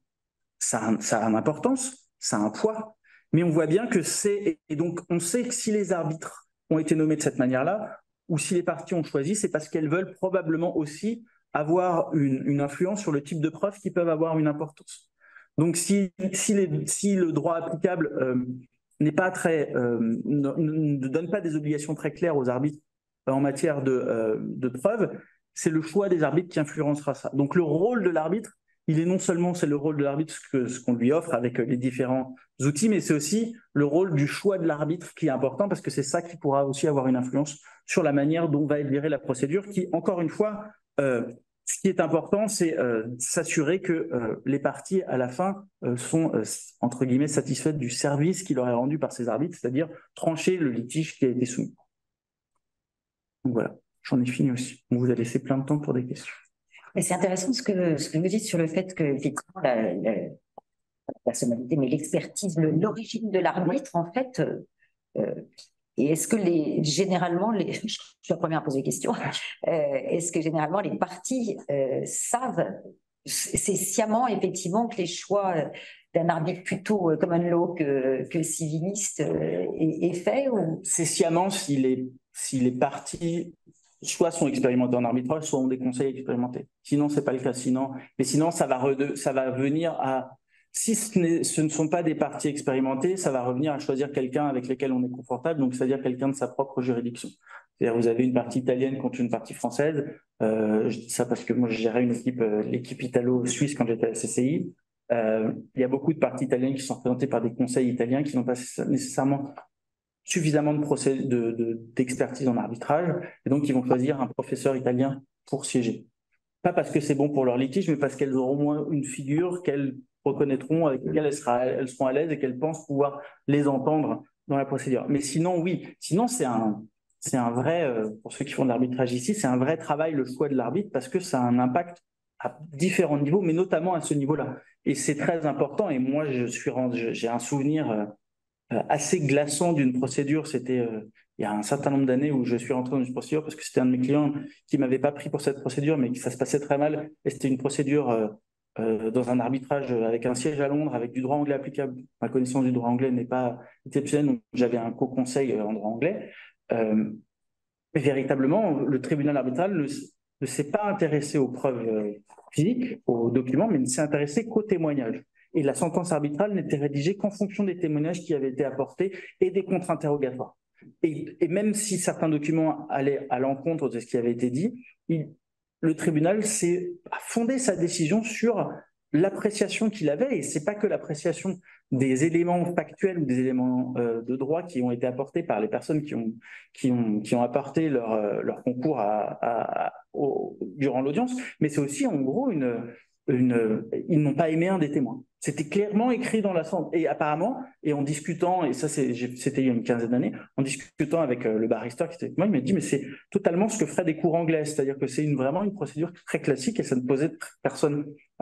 Speaker 4: Ça a une importance, ça a un poids, mais on voit bien que et donc on sait que si les arbitres ont été nommés de cette manière-là, ou si les parties ont choisi, c'est parce qu'elles veulent probablement aussi avoir une influence sur le type de preuves qui peuvent avoir une importance. Donc, si le droit applicable n'est pas ne donne pas des obligations très claires aux arbitres en matière de preuves, c'est le choix des arbitres qui influencera ça. Donc, le rôle de l'arbitre, il est non seulement c'est le rôle de l'arbitre ce qu'on lui offre avec les différents outils, mais c'est aussi le rôle du choix de l'arbitre qui est important parce que c'est ça qui pourra aussi avoir une influence sur la manière dont va être virée la procédure qui, encore une fois, ce qui est important, c'est s'assurer que les parties, à la fin, sont, entre guillemets, satisfaites du service qui leur est rendu par ces arbitres, c'est-à-dire trancher le litige qui a été soumis. Donc voilà, j'en ai fini aussi. On vous a laissé plein de temps pour des questions.
Speaker 2: Mais c'est intéressant ce que vous dites sur le fait que, effectivement, la personnalité, mais l'expertise, l'origine de l'arbitre, en fait, et est-ce que généralement, je suis la première à poser des questions, est-ce que généralement les parties savent, c'est sciemment effectivement que les choix d'un arbitre plutôt common law que civiliste est fait ou...
Speaker 4: C'est sciemment si les parties soit sont expérimentées en arbitrage, soit ont des conseils expérimentés. Sinon, c'est pas le cas. Mais sinon, ça va venir à... Si ce ne sont pas des parties expérimentées, ça va revenir à choisir quelqu'un avec lequel on est confortable, donc c'est-à-dire quelqu'un de sa propre juridiction. C'est-à-dire vous avez une partie italienne contre une partie française. Je dis ça parce que moi je gérais l'équipe italo-suisse quand j'étais à la CCI. Il y a beaucoup de parties italiennes qui sont représentées par des conseils italiens qui n'ont pas nécessairement suffisamment d'expertise en arbitrage, et donc ils vont choisir un professeur italien pour siéger. Pas parce que c'est bon pour leur litige, mais parce qu'elles auront au moins une figure qu'elles reconnaîtront, avec laquelle elles seront à l'aise et qu'elles pensent pouvoir les entendre dans la procédure. Mais sinon, oui. Sinon, c'est un vrai, pour ceux qui font de l'arbitrage ici, c'est un vrai travail, le choix de l'arbitre, parce que ça a un impact à différents niveaux, mais notamment à ce niveau-là. Et c'est très important. Et moi, j'ai un souvenir assez glaçant d'une procédure. C'était il y a un certain nombre d'années où je suis rentré dans une procédure parce que c'était un de mes clients qui m'avait pas pris pour cette procédure, mais que ça se passait très mal. Et c'était une procédure dans un arbitrage avec un siège à Londres, avec du droit anglais applicable. Ma connaissance du droit anglais n'est pas exceptionnelle, donc j'avais un co-conseil en droit anglais. Mais véritablement, le tribunal arbitral ne s'est pas intéressé aux preuves physiques, aux documents, mais ne s'est intéressé qu'aux témoignages. Et la sentence arbitrale n'était rédigée qu'en fonction des témoignages qui avaient été apportés et des contre-interrogatoires. Et même si certains documents allaient à l'encontre de ce qui avait été dit, le tribunal a fondé sa décision sur l'appréciation qu'il avait, et c'est pas que l'appréciation des éléments factuels ou des éléments de droit qui ont été apportés par les personnes qui ont apporté leur concours durant l'audience, mais c'est aussi en gros ils n'ont pas aimé un des témoins. C'était clairement écrit dans la sentence. Et apparemment, et en discutant, et ça c'était il y a une quinzaine d'années, en discutant avec le barrister qui était avec moi, il m'a dit mais c'est totalement ce que feraient des cours anglais, c'est-à-dire que c'est vraiment une procédure très classique et ça ne posait à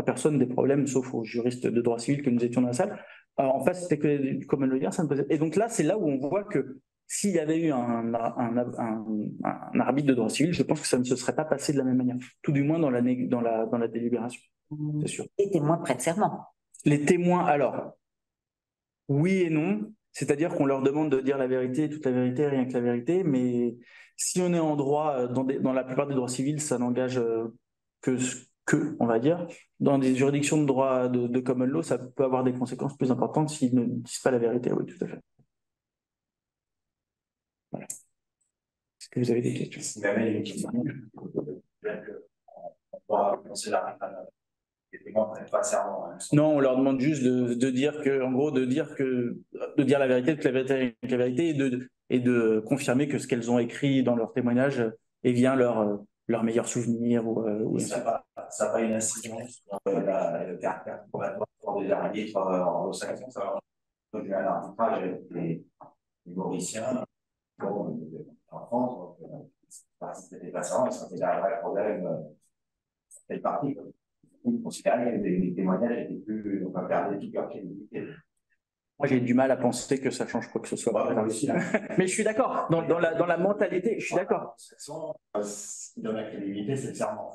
Speaker 4: personne des problèmes, sauf aux juristes de droit civil que nous étions dans la salle. Alors, en fait, c'était que du common lawyer, ça ne posait. Et donc là, c'est là où on voit que s'il y avait eu un arbitre de droit civil, je pense que ça ne se serait pas passé de la même manière, tout du moins dans la délibération, c'est sûr.
Speaker 2: Les témoins prêtent serment.
Speaker 4: Les témoins, alors, oui et non, c'est-à-dire qu'on leur demande de dire la vérité, toute la vérité, rien que la vérité, mais si on est en droit, dans la plupart des droits civils, ça n'engage que, on va dire. Dans des juridictions de droit de common law, ça peut avoir des conséquences plus importantes s'ils ne disent pas la vérité, oui, tout à fait. Voilà. Est-ce que vous avez des questions?
Speaker 5: Si jamais il y a une question, on pourra lancer la les témoins ne prennent pas serment.
Speaker 4: Non, on leur demande juste de dire que, en gros, de dire la vérité, toute la vérité, la vérité, et de confirmer que ce qu'elles ont écrit dans leur témoignage est bien leur meilleur souvenir.
Speaker 5: Ça n'a pas une incidence sur le caractère probatoire pour des arbitres anglo-saxons. Ça va donner un arbitrage avec les Mauriciens. En France, c'était pas ça, mais ça faisait un vrai problème. Ça fait partie. On considérait que les témoignages étaient plus, on va perdre toute leur crédibilité.
Speaker 4: Moi, j'ai du mal à penser que ça change quoi que ce soit. Mais je suis d'accord. Dans la mentalité, je suis d'accord.
Speaker 5: Ce qui donne la crédibilité, c'est le serment.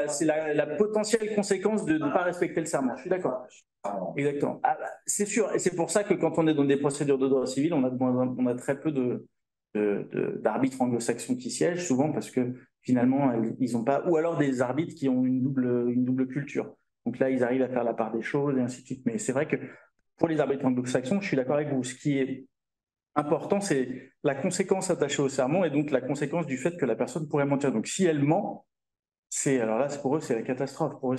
Speaker 4: C'est la potentielle conséquence de ne pas respecter le serment. Je suis d'accord. Exactement. Ah, c'est sûr. Et c'est pour ça que quand on est dans des procédures de droit civil, on a très peu d'arbitres anglo-saxons qui siègent, souvent parce que finalement, ils n'ont pas, ou alors des arbitres qui ont une double culture. Donc là, ils arrivent à faire la part des choses et ainsi de suite. Mais c'est vrai que pour les arbitres anglo-saxons, je suis d'accord avec vous. Ce qui est important, c'est la conséquence attachée au serment et donc la conséquence du fait que la personne pourrait mentir. Donc si elle ment, alors là, pour eux, c'est la catastrophe. Pour eux,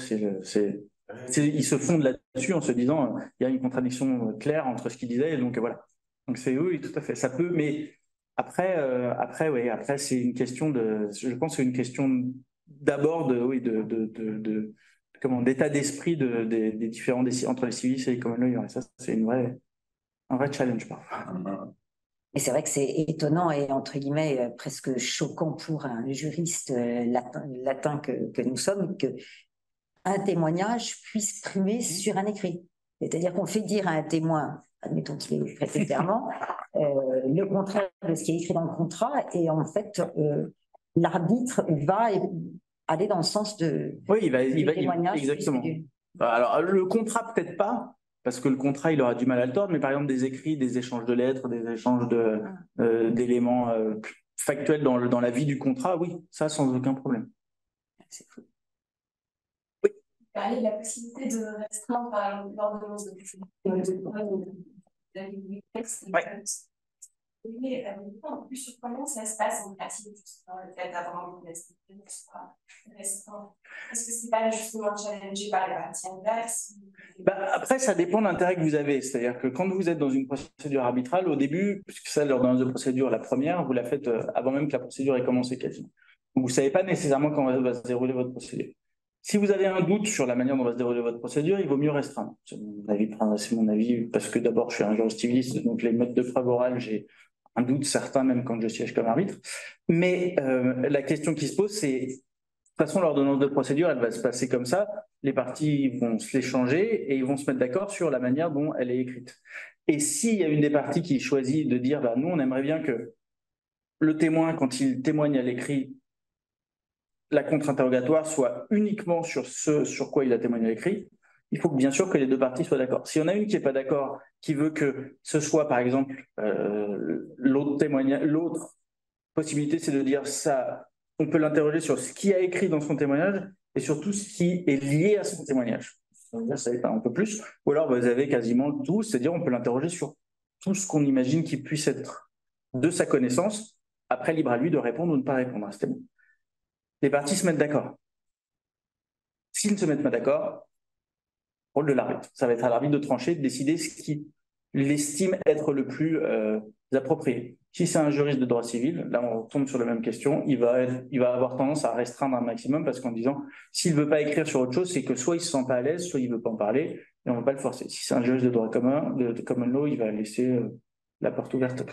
Speaker 4: ils se fondent là-dessus en se disant il y a une contradiction claire entre ce qu'ils disaient. Et donc voilà. Donc c'est oui, tout à fait. Ça peut, mais après, c'est une question je pense que c'est une question d'abord d'état d'esprit des différents entre les civilistes et les common lawyers. Et ça, c'est un vrai challenge parfois.
Speaker 2: Et c'est vrai que c'est étonnant et entre guillemets presque choquant pour un juriste latin que nous sommes que un témoignage puisse primer sur un écrit. C'est-à-dire qu'on fait dire à un témoin, admettons qu'il est prêté serment, le contraire de ce qui est écrit dans le contrat, et en fait, l'arbitre va aller dans le sens de
Speaker 4: témoignage. Exactement. Alors, le contrat, peut-être pas, parce que le contrat, il aura du mal à le tordre, mais par exemple, des écrits, des échanges de lettres, des échanges d'éléments factuels dans la vie du contrat, oui, ça, sans aucun problème.
Speaker 2: C'est fou.
Speaker 6: Parler de la possibilité de restreindre par l'ordonnance de oui, en plus sur comment ça se passe en pratique, le fait d'avoir un restreint. Est-ce que c'est pas justement challengé par les parties adverses?
Speaker 4: Après, ça dépend de l'intérêt que vous avez. C'est-à-dire que quand vous êtes dans une procédure arbitrale, au début, puisque ça, l'ordonnance de procédure, la première, vous la faites avant même que la procédure ait commencé quasiment. Donc, vous ne savez pas nécessairement comment va se dérouler votre procédure. Si vous avez un doute sur la manière dont va se dérouler votre procédure, il vaut mieux restreindre. C'est mon avis, parce que d'abord, je suis un juriste civiliste, donc les modes de preuve orale, j'ai un doute certain, même quand je siège comme arbitre. Mais la question qui se pose, c'est, de toute façon, l'ordonnance de procédure, elle va se passer comme ça. Les parties vont se l'échanger et ils vont se mettre d'accord sur la manière dont elle est écrite. Et s'il y a une des parties qui choisit de dire, nous, on aimerait bien que le témoin, quand il témoigne à l'écrit, la contre-interrogatoire soit uniquement sur ce sur quoi il a témoigné à l'écrit, il faut bien sûr que les deux parties soient d'accord. Si on a une qui n'est pas d'accord, qui veut que ce soit, par exemple, l'autre possibilité, c'est de dire ça, on peut l'interroger sur ce qu'il a écrit dans son témoignage et sur tout ce qui est lié à son témoignage. Ça va être un peu plus. Ou alors, vous avez quasiment tout, c'est-à-dire on peut l'interroger sur tout ce qu'on imagine qu'il puisse être de sa connaissance. Après, libre à lui de répondre ou de ne pas répondre à ce témoin. Les parties se mettent d'accord. S'ils ne se mettent pas d'accord, rôle de l'arbitre. Ça va être à l'arbitre de trancher, de décider ce qu'il estime être le plus approprié. Si c'est un juriste de droit civil, là on tombe sur la même question, il va avoir tendance à restreindre un maximum parce qu'en disant s'il veut pas écrire sur autre chose, c'est que soit il se sent pas à l'aise, soit il veut pas en parler et on va pas le forcer. Si c'est un juriste de droit commun, de common law, il va laisser la porte ouverte.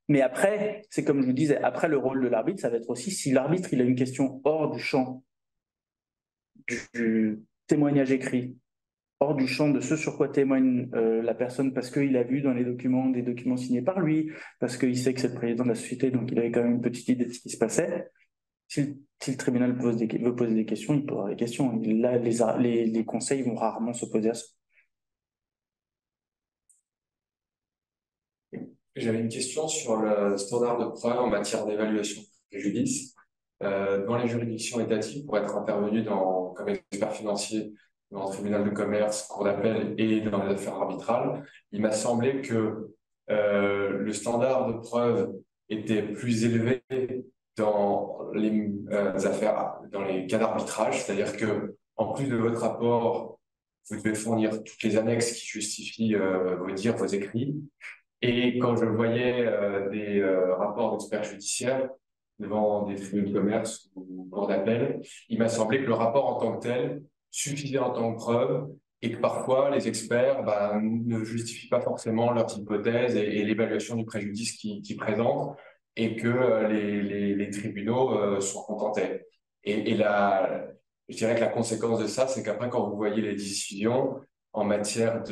Speaker 4: Mais après, c'est comme je vous disais, après le rôle de l'arbitre, ça va être aussi si l'arbitre il a une question hors du champ du témoignage écrit, hors du champ de ce sur quoi témoigne la personne parce qu'il a vu dans les documents des documents signés par lui, parce qu'il sait que c'est le président de la société, donc il avait quand même une petite idée de ce qui se passait. Si le tribunal veut poser des questions, il posera des questions. Et là, les conseils vont rarement s'opposer à ça.
Speaker 7: J'avais une question sur le standard de preuve en matière d'évaluation de préjudice. Dans les juridictions étatiques, pour être intervenu comme expert financier dans le tribunal de commerce, cour d'appel et dans les affaires arbitrales, il m'a semblé que le standard de preuve était plus élevé dans les affaires, dans les cas d'arbitrage, c'est-à-dire que en plus de votre rapport, vous devez fournir toutes les annexes qui justifient vos dires, vos écrits. Et quand je voyais des rapports d'experts judiciaires devant des tribunaux de commerce ou cours d'appel, il m'a semblé que le rapport en tant que tel suffisait en tant que preuve et que parfois les experts ne justifient pas forcément leurs hypothèses et l'évaluation du préjudice qu'ils présentent et que les tribunaux sont contentés. Et je dirais que la conséquence de ça, c'est qu'après, quand vous voyez les décisions en matière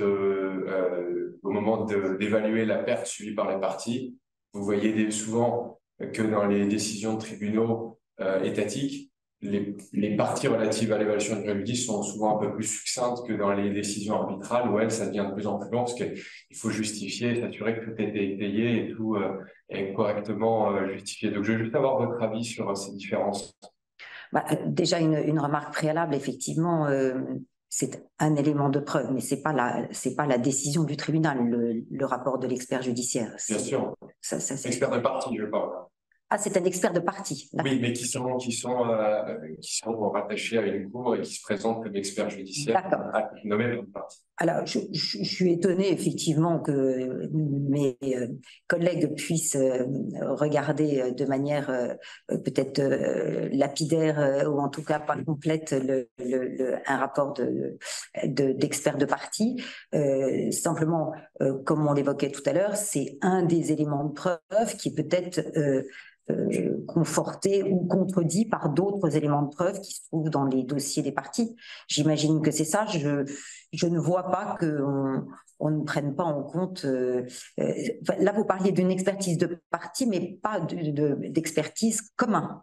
Speaker 7: au moment d'évaluer la perte subie par les parties, vous voyez souvent que dans les décisions de tribunaux étatiques, les parties relatives à l'évaluation du préjudice sont souvent un peu plus succinctes que dans les décisions arbitrales où ça devient de plus en plus long parce qu'il faut justifier, s'assurer que tout est étayé et tout est correctement justifié. Donc, je veux juste avoir votre avis sur ces différences.
Speaker 2: Déjà, une remarque préalable, effectivement, c'est un élément de preuve, mais c'est pas la décision du tribunal, le rapport de l'expert judiciaire.
Speaker 7: Bien sûr. Expert de partie, je parle.
Speaker 2: Ah, c'est un expert de partie.
Speaker 7: Oui, mais qui sont rattachés à une cour et qui se présentent comme experts judiciaires nommés par une partie.
Speaker 2: Alors, je suis étonnée, effectivement, que mes collègues puissent regarder de manière peut-être lapidaire ou en tout cas pas complète un rapport d'experts de partie. Simplement, comme on l'évoquait tout à l'heure, c'est un des éléments de preuve qui peut-être conforté ou contredit par d'autres éléments de preuve qui se trouvent dans les dossiers des parties. J'imagine que c'est ça. Je ne vois pas qu'on ne prenne pas en compte. Là, vous parliez d'une expertise de partie, mais pas d'expertise commun.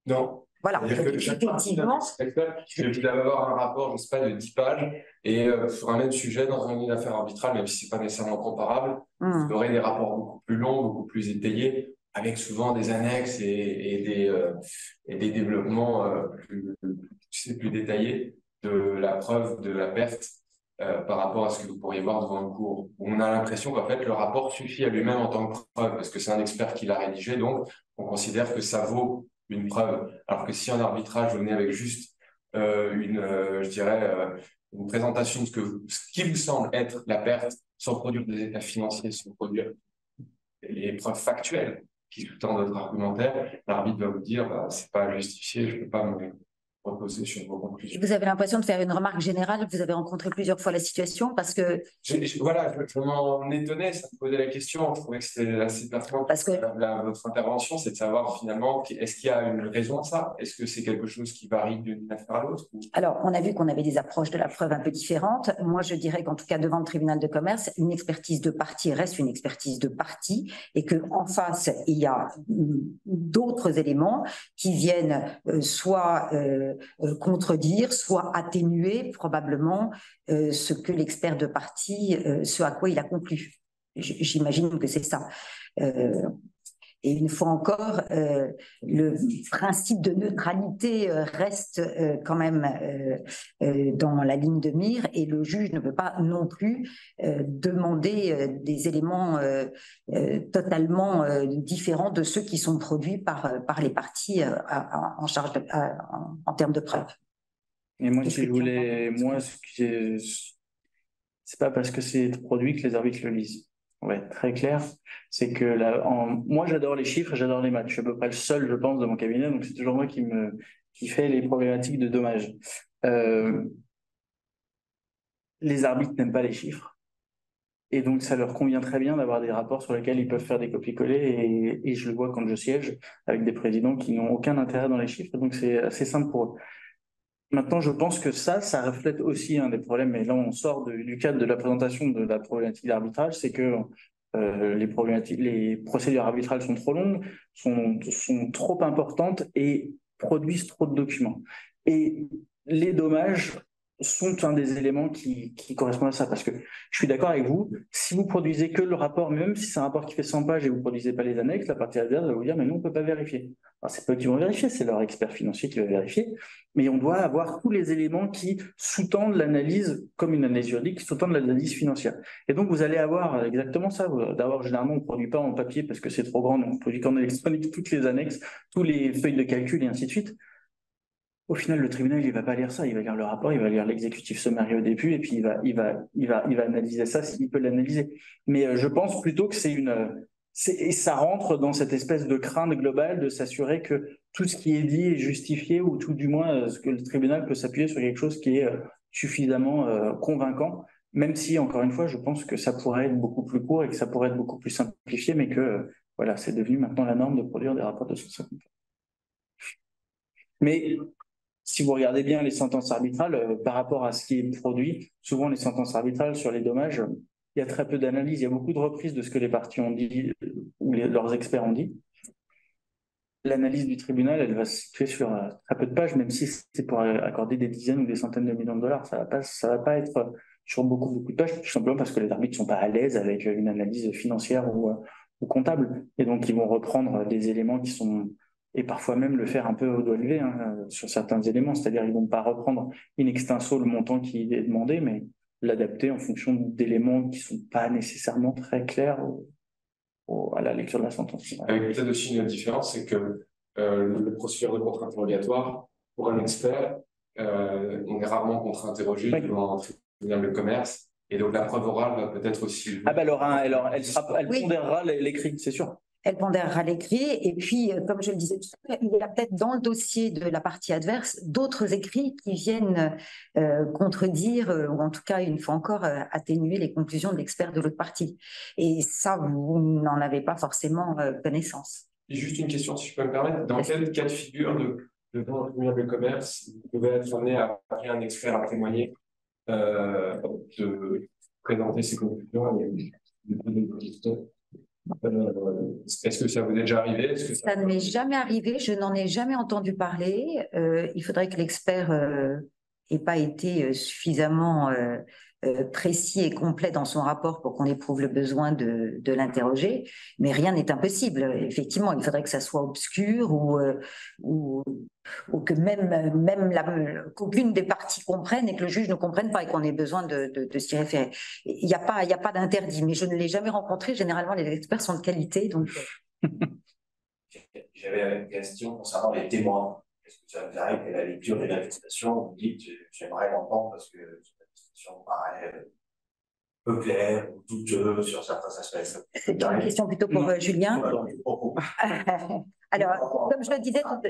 Speaker 7: Non.
Speaker 2: Voilà.
Speaker 7: Effectivement, je vais avoir un rapport, je ne sais pas, de 10 pages, et sur un même sujet dans une affaire arbitrale, même si ce n'est pas nécessairement comparable, vous aurez des rapports beaucoup plus longs, beaucoup plus étayés, avec souvent des annexes et des développements plus détaillés de la preuve de la perte par rapport à ce que vous pourriez voir devant une cour. On a l'impression qu'en fait, le rapport suffit à lui-même en tant que preuve, parce que c'est un expert qui l'a rédigé, donc on considère que ça vaut une preuve. Alors que si en arbitrage, vous venez avec juste je dirais, une présentation de ce qui vous semble être la perte, sans produire des états financiers, sans produire les preuves factuelles qui sous-tendent votre argumentaire, l'arbitre va vous dire c'est pas justifié, je peux pas me reposer sur vos conclusions.
Speaker 2: Vous avez l'impression de faire une remarque générale, vous avez rencontré plusieurs fois la situation parce que...
Speaker 7: Je m'en étonnais, ça me posait la question, je trouvais que c'était assez pertinent.
Speaker 2: Parce que
Speaker 7: votre intervention, c'est de savoir finalement, est-ce qu'il y a une raison à ça? Est-ce que c'est quelque chose qui varie d'une affaire à l'autre?
Speaker 2: Alors, on a vu qu'on avait des approches de la preuve un peu différentes. Moi, je dirais qu'en tout cas, devant le tribunal de commerce, une expertise de partie reste une expertise de partie et qu'en face, il y a d'autres éléments qui viennent soit contredire, soit atténuer probablement ce que l'expert de partie, ce à quoi il a conclu. J'imagine que c'est ça. Et une fois encore, le principe de neutralité reste quand même dans la ligne de mire et le juge ne peut pas non plus demander des éléments totalement différents de ceux qui sont produits par les parties en charge en termes de preuve.
Speaker 4: Et moi, si je voulais, c'est pas parce que c'est produit que les arbitres le lisent. on va être très clair, c'est que moi j'adore les chiffres, j'adore les maths. Je suis à peu près le seul, je pense, de mon cabinet, donc c'est toujours moi qui fait les problématiques de dommages. Les arbitres n'aiment pas les chiffres. Et donc, ça leur convient très bien d'avoir des rapports sur lesquels ils peuvent faire des copier-coller. Et je le vois quand je siège avec des présidents qui n'ont aucun intérêt dans les chiffres. Donc, c'est assez simple pour eux. Maintenant, je pense que ça reflète aussi un des problèmes. Et là, on sort du cadre de la présentation de la problématique d'arbitrage. C'est que les procédures arbitrales sont trop longues, sont trop importantes et produisent trop de documents. Et les dommages sont un des éléments qui correspondent à ça. Parce que je suis d'accord avec vous, si vous produisez que le rapport, même si c'est un rapport qui fait 100 pages et vous ne produisez pas les annexes, la partie adverse va vous dire, mais nous, on ne peut pas vérifier. Alors, c'est pas eux qui vont vérifier, c'est leur expert financier qui va vérifier, mais on doit avoir tous les éléments qui sous-tendent l'analyse, comme une analyse juridique, qui sous-tendent l'analyse financière. Et donc, vous allez avoir exactement ça. D'abord, généralement, on ne produit pas en papier parce que c'est trop grand, donc on produit qu'en électronique toutes les annexes, tous les feuilles de calcul et ainsi de suite. Au final, le tribunal, il va pas lire ça. Il va lire le rapport, il va lire l'exécutif sommaire au début, et puis il va analyser ça s'il peut l'analyser. Mais je pense plutôt que et ça rentre dans cette espèce de crainte globale de s'assurer que tout ce qui est dit est justifié, ou tout du moins ce que le tribunal peut s'appuyer sur quelque chose qui est suffisamment convaincant, même si, encore une fois, je pense que ça pourrait être beaucoup plus court et que ça pourrait être beaucoup plus simplifié, mais que voilà, c'est devenu maintenant la norme de produire des rapports de 150. Mais si vous regardez bien les sentences arbitrales, par rapport à ce qui est produit, souvent les sentences arbitrales sur les dommages, il y a très peu d'analyse. Il y a beaucoup de reprises de ce que les parties ont dit ou leurs experts ont dit. L'analyse du tribunal, elle va se situer sur très peu de pages, même si c'est pour accorder des dizaines ou des centaines de millions de dollars. Ça va pas être sur beaucoup de pages, tout simplement parce que les arbitres ne sont pas à l'aise avec une analyse financière ou comptable. Et donc, ils vont reprendre des éléments qui sont... et parfois même le faire un peu au doigt levé sur certains éléments. C'est-à-dire qu'ils ne vont pas reprendre in extenso le montant qui est demandé, mais l'adapter en fonction d'éléments qui ne sont pas nécessairement très clairs à la lecture de la sentence.
Speaker 7: Avec peut-être aussi une différence, c'est que le procédure de contre-interrogatoire, pour un expert, on est rarement contre-interrogé devant un tribunal de commerce. Et donc, la preuve orale va peut-être aussi...
Speaker 4: Ah ben elle pondérera l'écrit, c'est sûr.
Speaker 2: Elle pondérera l'écrit, et puis, comme je le disais tout à l'heure, il y a peut-être dans le dossier de la partie adverse d'autres écrits qui viennent contredire, ou en tout cas, une fois encore, atténuer les conclusions de l'expert de l'autre partie. Et ça, vous n'en avez pas forcément connaissance.
Speaker 7: Et juste une question, si je peux me permettre, dans quel cas de figure devant un tribunal de commerce, vous pouvez être amené à appeler un expert à témoigner, de présenter ses conclusions et est-ce que ça vous est déjà arrivé?
Speaker 2: Ça ne m'est jamais arrivé, je n'en ai jamais entendu parler. Il faudrait que l'expert n'ait pas été suffisamment précis et complet dans son rapport pour qu'on éprouve le besoin de l'interroger, mais rien n'est impossible. Effectivement, il faudrait que ça soit obscur ou que qu'aucune des parties comprenne et que le juge ne comprenne pas et qu'on ait besoin de s'y référer. Il n'y a pas d'interdit, mais je ne l'ai jamais rencontré. Généralement, les experts sont de qualité. Donc...
Speaker 5: J'avais une question concernant les témoins. Est-ce que ça vous arrive qu'à la lecture de l'attestation, vous dites j'aimerais l'entendre parce que l'attestation paraît peu claire ou douteuse sur certains aspects?
Speaker 2: C'est une question plutôt pour Julien. Alors, comme je le disais tout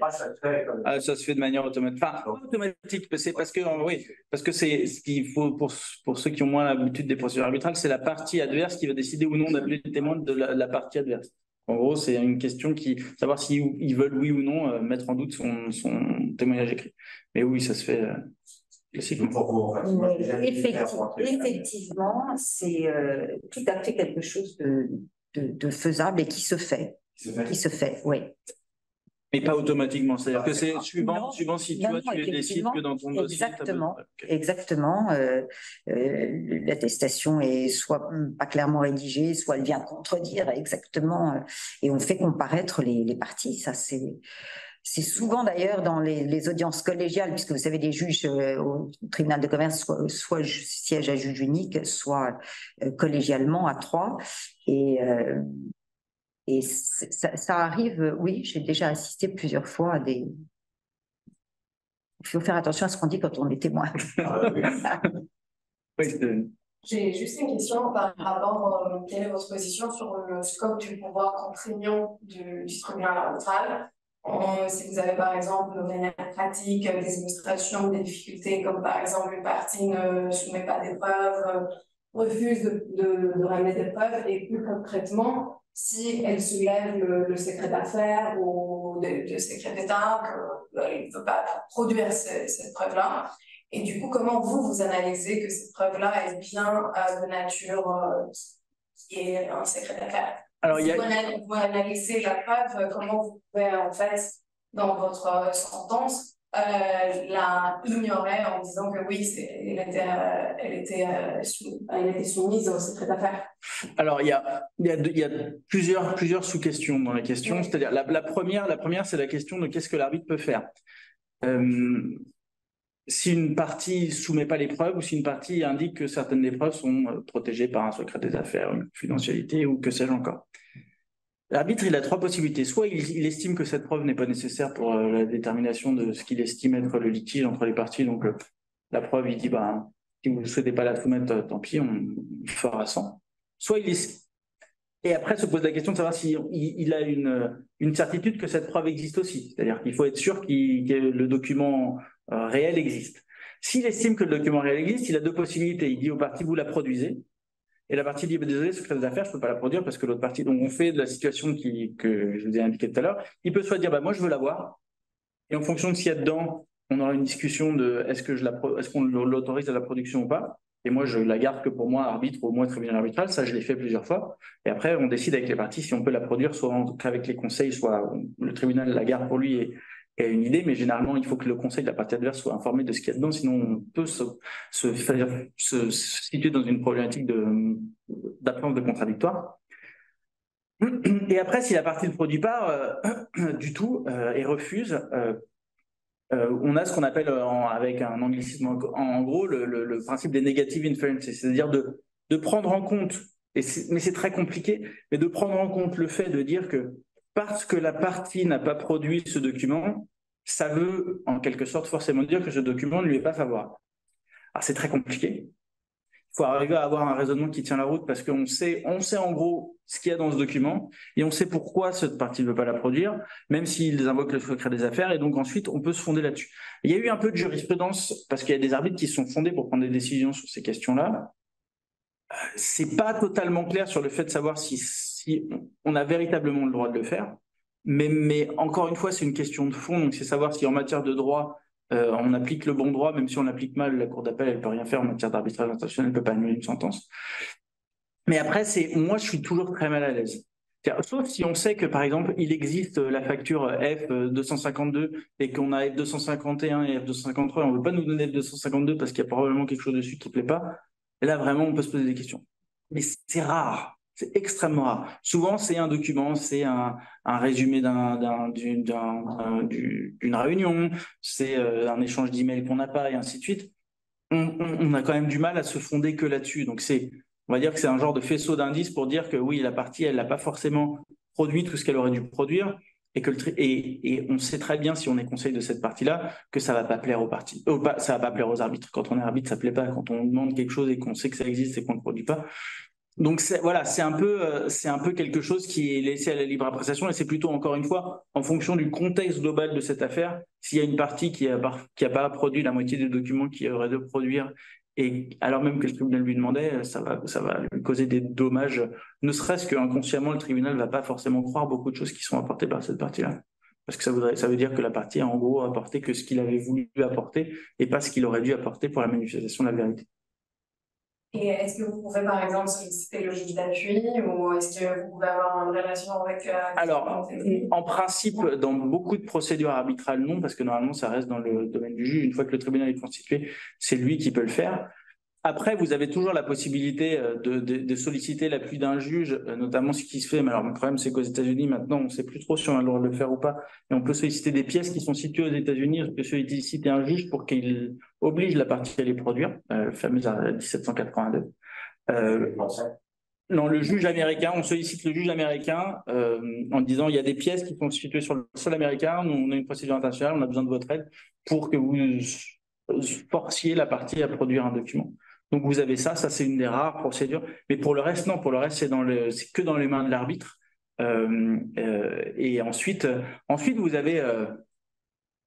Speaker 2: à l'heure.
Speaker 4: Ça se fait de manière automatique. Enfin, automatique, c'est parce que c'est ce qu'il faut pour ceux qui ont moins l'habitude des procédures arbitrales, c'est la partie adverse qui va décider ou non d'appeler le témoin de la partie adverse. En gros, c'est une question savoir s'ils veulent oui ou non mettre en doute son témoignage écrit. Mais oui, ça se fait classiquement.
Speaker 2: Effectivement, c'est tout à fait quelque chose de faisable et qui se fait. Qui se fait, oui.
Speaker 4: Mais pas automatiquement, c'est-à-dire que c'est suivant si tu décides que dans ton dossier...
Speaker 2: Exactement. L'attestation est soit pas clairement rédigée, soit elle vient contredire exactement, et on fait comparaître les parties. Ça, c'est souvent d'ailleurs dans les audiences collégiales, puisque vous savez, les juges au tribunal de commerce soit siègent à juge unique, soit collégialement à 3. Et ça arrive, oui, j'ai déjà assisté plusieurs fois à des... Il faut faire attention à ce qu'on dit quand on est témoin.
Speaker 4: Oui,
Speaker 6: J'ai juste une question par rapport quelle est votre position sur le scope du pouvoir contraignant du tribunal arbitral. Si vous avez par exemple de manière pratique des illustrations des difficultés, comme par exemple une partie ne soumet pas des preuves, refuse de ramener des preuves, et plus concrètement, si elle soulève le secret d'affaires ou de secret d'État, qu'elle ne peut pas produire cette preuve-là. Et du coup, comment vous analysez que cette preuve-là est bien de nature qui est un secret d'affaires?
Speaker 4: Alors,
Speaker 6: si vous analysez la preuve, comment vous pouvez, en fait, dans votre sentence, la ignorer en disant que oui, elle était soumise au secret d'affaires?
Speaker 4: Alors, il y a plusieurs sous-questions dans la question.
Speaker 6: Oui.
Speaker 4: C'est-à-dire, la première, c'est la question de qu'est-ce que l'arbitre peut faire. Si une partie soumet pas les preuves ou si une partie indique que certaines des preuves sont protégées par un secret des affaires, une confidentialité ou que sais-je encore. L'arbitre, il a trois possibilités. Soit il estime que cette preuve n'est pas nécessaire pour la détermination de ce qu'il estime être le litige entre les parties. Donc, la preuve, il dit, si vous ne souhaitez pas la soumettre, tant pis, on fera sans. Soit et après, se pose la question de savoir s'il a une certitude que cette preuve existe aussi. C'est-à-dire qu'il faut être sûr que le document réel existe. S'il estime que le document réel existe, il a deux possibilités. Il dit aux parties, vous la produisez. Et la partie dit, désolé, secret des affaires, je ne peux pas la produire parce que l'autre partie, donc on fait de la situation que je vous ai indiqué tout à l'heure. Il peut soit dire, moi, je veux la voir. Et en fonction de ce qu'il y a dedans, on aura une discussion de est-ce qu'on l'autorise à la production ou pas. Et moi, je la garde que pour moi, arbitre ou au moins tribunal arbitral. Ça, je l'ai fait plusieurs fois. Et après, on décide avec les parties si on peut la produire, soit avec les conseils, soit le tribunal la garde pour lui et une idée. Mais généralement, il faut que le conseil de la partie adverse soit informé de ce qu'il y a dedans. Sinon, on peut se situer dans une problématique d'absence de contradictoire. Et après, si la partie ne produit pas du tout et refuse, on a ce qu'on appelle avec un anglicisme en gros le principe des negative inferences, c'est-à-dire de prendre en compte, mais c'est très compliqué, mais de prendre en compte le fait de dire que parce que la partie n'a pas produit ce document, ça veut en quelque sorte forcément dire que ce document ne lui est pas favorable. Alors c'est très compliqué. Il faut arriver à avoir un raisonnement qui tient la route parce qu'on sait en gros ce qu'il y a dans ce document et on sait pourquoi cette partie ne veut pas la produire, même s'ils invoquent le secret des affaires, et donc ensuite on peut se fonder là-dessus. Il y a eu un peu de jurisprudence parce qu'il y a des arbitres qui se sont fondés pour prendre des décisions sur ces questions-là. C'est pas totalement clair sur le fait de savoir si on a véritablement le droit de le faire, mais encore une fois, c'est une question de fond, donc c'est savoir si en matière de droit, on applique le bon droit, même si on l'applique mal, la Cour d'appel, elle ne peut rien faire en matière d'arbitrage international, elle ne peut pas annuler une sentence. Mais après, moi, je suis toujours très mal à l'aise. Sauf si on sait que, par exemple, il existe la facture F252 et qu'on a F251 et F253 et on ne veut pas nous donner F252 parce qu'il y a probablement quelque chose dessus qui ne plaît pas. Et là, vraiment, on peut se poser des questions. Mais c'est rare. C'est extrêmement rare. Souvent, c'est un document, c'est un résumé d'une réunion, c'est un échange d'emails qu'on n'a pas, et ainsi de suite. On a quand même du mal à se fonder que là-dessus. Donc, on va dire que c'est un genre de faisceau d'indices pour dire que oui, la partie, elle n'a pas forcément produit tout ce qu'elle aurait dû produire, et on sait très bien, si on est conseil de cette partie-là, que ça ne va pas plaire aux parties. Ça ne va pas plaire aux arbitres. Quand on est arbitre, ça ne plaît pas. Quand on demande quelque chose et qu'on sait que ça existe et qu'on ne le produit pas. Donc voilà, c'est un peu quelque chose qui est laissé à la libre appréciation, et c'est plutôt, encore une fois, en fonction du contexte global de cette affaire. S'il y a une partie qui a pas produit la moitié des documents qu'il aurait dû produire, et alors même que le tribunal lui demandait, ça va lui causer des dommages, ne serait-ce qu'inconsciemment, le tribunal ne va pas forcément croire beaucoup de choses qui sont apportées par cette partie-là. Parce que ça veut dire que la partie a en gros apporté que ce qu'il avait voulu apporter et pas ce qu'il aurait dû apporter pour la manifestation de la vérité.
Speaker 6: Et est-ce que vous pouvez, par exemple, solliciter le juge d'appui, ou est-ce que vous pouvez avoir une relation avec...
Speaker 4: Alors, en principe, dans beaucoup de procédures arbitrales, non, parce que normalement, ça reste dans le domaine du juge. Une fois que le tribunal est constitué, c'est lui qui peut le faire. Après, vous avez toujours la possibilité de solliciter l'appui d'un juge, notamment ce qui se fait. Mais alors, le problème, c'est qu'aux États-Unis, maintenant, on ne sait plus trop si on a le droit de le faire ou pas. Et on peut solliciter des pièces qui sont situées aux États-Unis. On peut solliciter un juge pour qu'il oblige la partie à les produire, le fameux 1782. Non, le juge américain, on sollicite le juge américain en disant il y a des pièces qui sont situées sur le sol américain, nous, on a une procédure internationale, on a besoin de votre aide pour que vous forciez la partie à produire un document. Donc vous avez ça c'est une des rares procédures. Mais pour le reste, non, pour le reste, c'est que dans les mains de l'arbitre. Et ensuite, vous avez,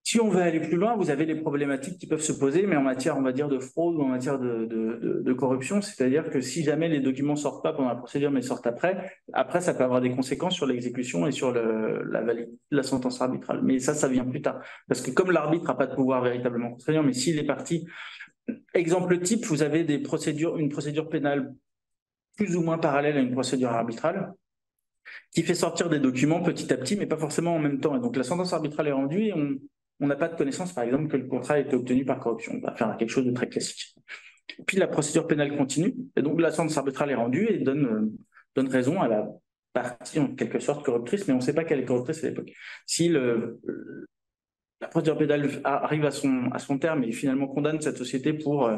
Speaker 4: si on veut aller plus loin, vous avez les problématiques qui peuvent se poser, mais en matière, on va dire, de fraude ou en matière de corruption. C'est-à-dire que si jamais les documents sortent pas pendant la procédure, mais sortent après, ça peut avoir des conséquences sur l'exécution et sur la sentence arbitrale. Mais ça vient plus tard. Parce que comme l'arbitre n'a pas de pouvoir véritablement contraignant, mais s'il est parti, exemple type, vous avez une procédure pénale plus ou moins parallèle à une procédure arbitrale, qui fait sortir des documents petit à petit, mais pas forcément en même temps. Et donc la sentence arbitrale est rendue et on n'a pas de connaissance, par exemple, que le contrat a été obtenu par corruption. On va faire quelque chose de très classique. Puis la procédure pénale continue, et donc la sentence arbitrale est rendue et donne raison à la partie en quelque sorte corruptrice, mais on ne sait pas quelle est corruptrice à l'époque. Si la procédure pénale arrive à son terme et finalement condamne cette société pour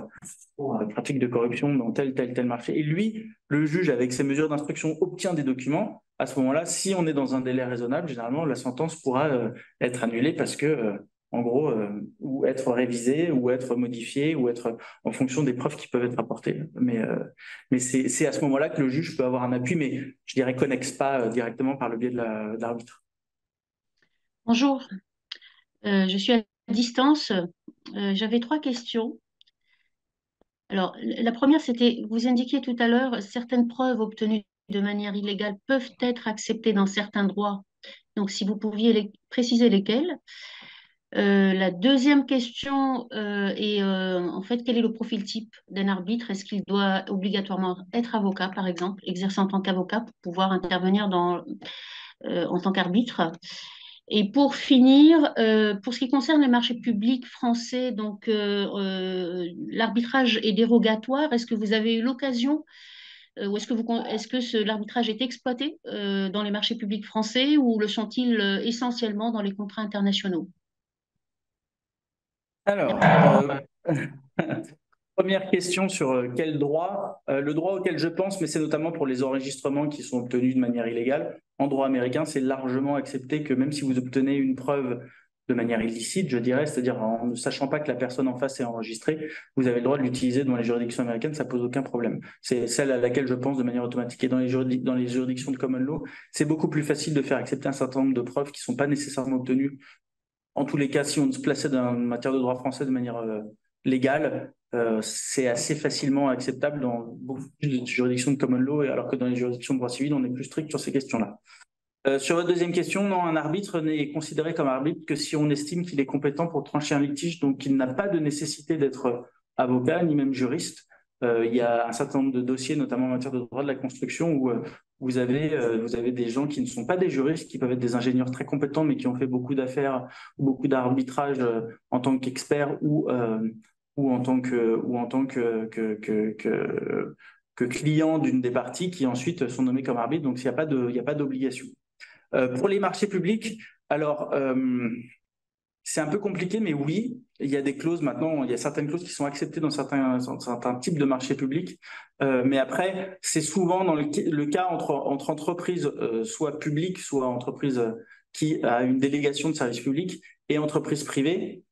Speaker 4: pratique de corruption dans tel marché, et lui, le juge, avec ses mesures d'instruction, obtient des documents, à ce moment-là, si on est dans un délai raisonnable, généralement, la sentence pourra être annulée parce que, en gros, ou être révisée, ou être modifiée, ou être en fonction des preuves qui peuvent être apportées. Mais c'est à ce moment-là que le juge peut avoir un appui, mais je dirais connexe pas directement par le biais de l'arbitre.
Speaker 8: Bonjour, je suis à distance. J'avais 3 questions. Alors, la première, c'était, vous indiquiez tout à l'heure, certaines preuves obtenues de manière illégale peuvent être acceptées dans certains droits. Donc, si vous pouviez préciser lesquels. La deuxième question est, en fait, quel est le profil type d'un arbitre? Est-ce qu'il doit obligatoirement être avocat, par exemple, exercer en tant qu'avocat pour pouvoir intervenir en tant qu'arbitre? Et pour finir, pour ce qui concerne les marchés publics français, donc l'arbitrage est dérogatoire. Est-ce que vous avez eu l'occasion ou est-ce que l'arbitrage est exploité dans les marchés publics français ou le sont-ils essentiellement dans les contrats internationaux?
Speaker 4: Alors, première question sur quel droit. Le droit auquel je pense, mais c'est notamment pour les enregistrements qui sont obtenus de manière illégale. En droit américain, c'est largement accepté que même si vous obtenez une preuve de manière illicite, je dirais, c'est-à-dire en ne sachant pas que la personne en face est enregistrée, vous avez le droit de l'utiliser dans les juridictions américaines, ça pose aucun problème. C'est celle à laquelle je pense de manière automatique. Et dans les juridictions de common law, c'est beaucoup plus facile de faire accepter un certain nombre de preuves qui ne sont pas nécessairement obtenues. En tous les cas, si on se plaçait dans une matière de droit français de manière légale, c'est assez facilement acceptable dans beaucoup de juridictions de common law, alors que dans les juridictions de droit civil, on est plus strict sur ces questions-là. Sur votre deuxième question, non, un arbitre n'est considéré comme arbitre que si on estime qu'il est compétent pour trancher un litige, donc il n'a pas de nécessité d'être avocat ni même juriste. Il y a un certain nombre de dossiers, notamment en matière de droit de la construction, où vous avez des gens qui ne sont pas des juristes, qui peuvent être des ingénieurs très compétents, mais qui ont fait beaucoup d'affaires, beaucoup d'arbitrage en tant qu'experts ou en tant que client d'une des parties, qui ensuite sont nommés comme arbitres. Donc il n'y a pas d'obligation. Pour les marchés publics, alors c'est un peu compliqué, mais oui, il y a des clauses maintenant, il y a certaines clauses qui sont acceptées dans certains types de marchés publics. Mais après, c'est souvent dans le cas entre entreprises, soit publiques, soit entreprises qui a une délégation de service public et entreprises privées.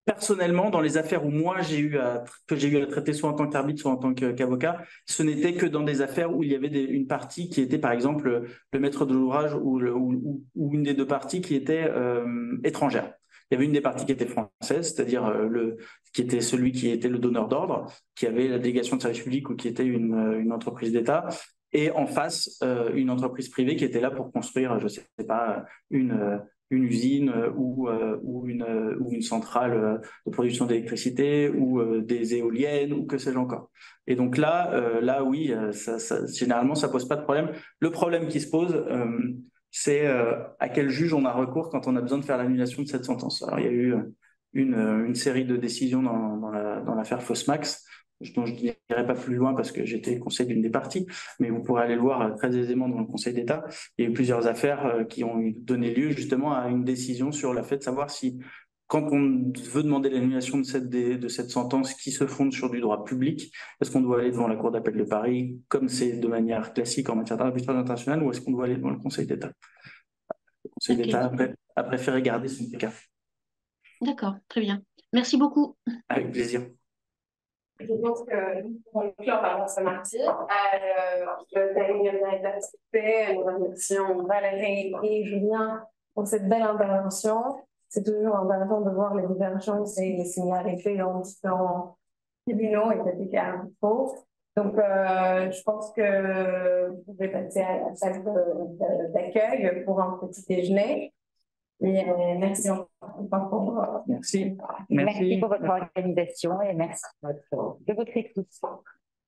Speaker 4: Personnellement, dans les affaires où moi j'ai eu à traiter soit en tant qu'arbitre, soit en tant qu'avocat, ce n'était que dans des affaires où il y avait une partie qui était par exemple le maître de l'ouvrage ou une des deux parties qui était étrangère. Il y avait une des parties qui était française, c'est-à-dire qui était celui qui était le donneur d'ordre, qui avait la délégation de service public ou qui était une entreprise d'État, et en face une entreprise privée qui était là pour construire, je ne sais pas, une usine ou une centrale de production d'électricité ou des éoliennes ou que sais-je encore. Et donc là oui, généralement, ça pose pas de problème. Le problème qui se pose, c'est à quel juge on a recours quand on a besoin de faire l'annulation de cette sentence. Alors, il y a eu une série de décisions dans l'affaire Fosmax, dont je ne dirai pas plus loin parce que j'étais conseil d'une des parties, mais vous pourrez aller le voir très aisément dans le Conseil d'État. Il y a eu plusieurs affaires qui ont donné lieu justement à une décision sur le fait de savoir si, quand on veut demander l'annulation de cette sentence qui se fonde sur du droit public, est-ce qu'on doit aller devant la Cour d'appel de Paris, comme c'est de manière classique en matière d'arbitrage international, ou est-ce qu'on doit aller devant le Conseil d'État? Le Conseil d'État a préféré garder son écart.
Speaker 8: D'accord, très bien. Merci beaucoup.
Speaker 4: Avec plaisir.
Speaker 1: Je pense que pour conclure par ce mardi, je terminerai d'accepter. Nous remercions Valérie et Julien pour cette belle intervention. C'est toujours intéressant de voir les divergences et les similarités dans différents tribunaux et pratiques arbitraux. Donc, je pense que vous pouvez passer à la salle d'accueil pour un petit déjeuner. Et merci encore pour
Speaker 4: Merci.
Speaker 2: Merci pour votre organisation et merci de votre écoute.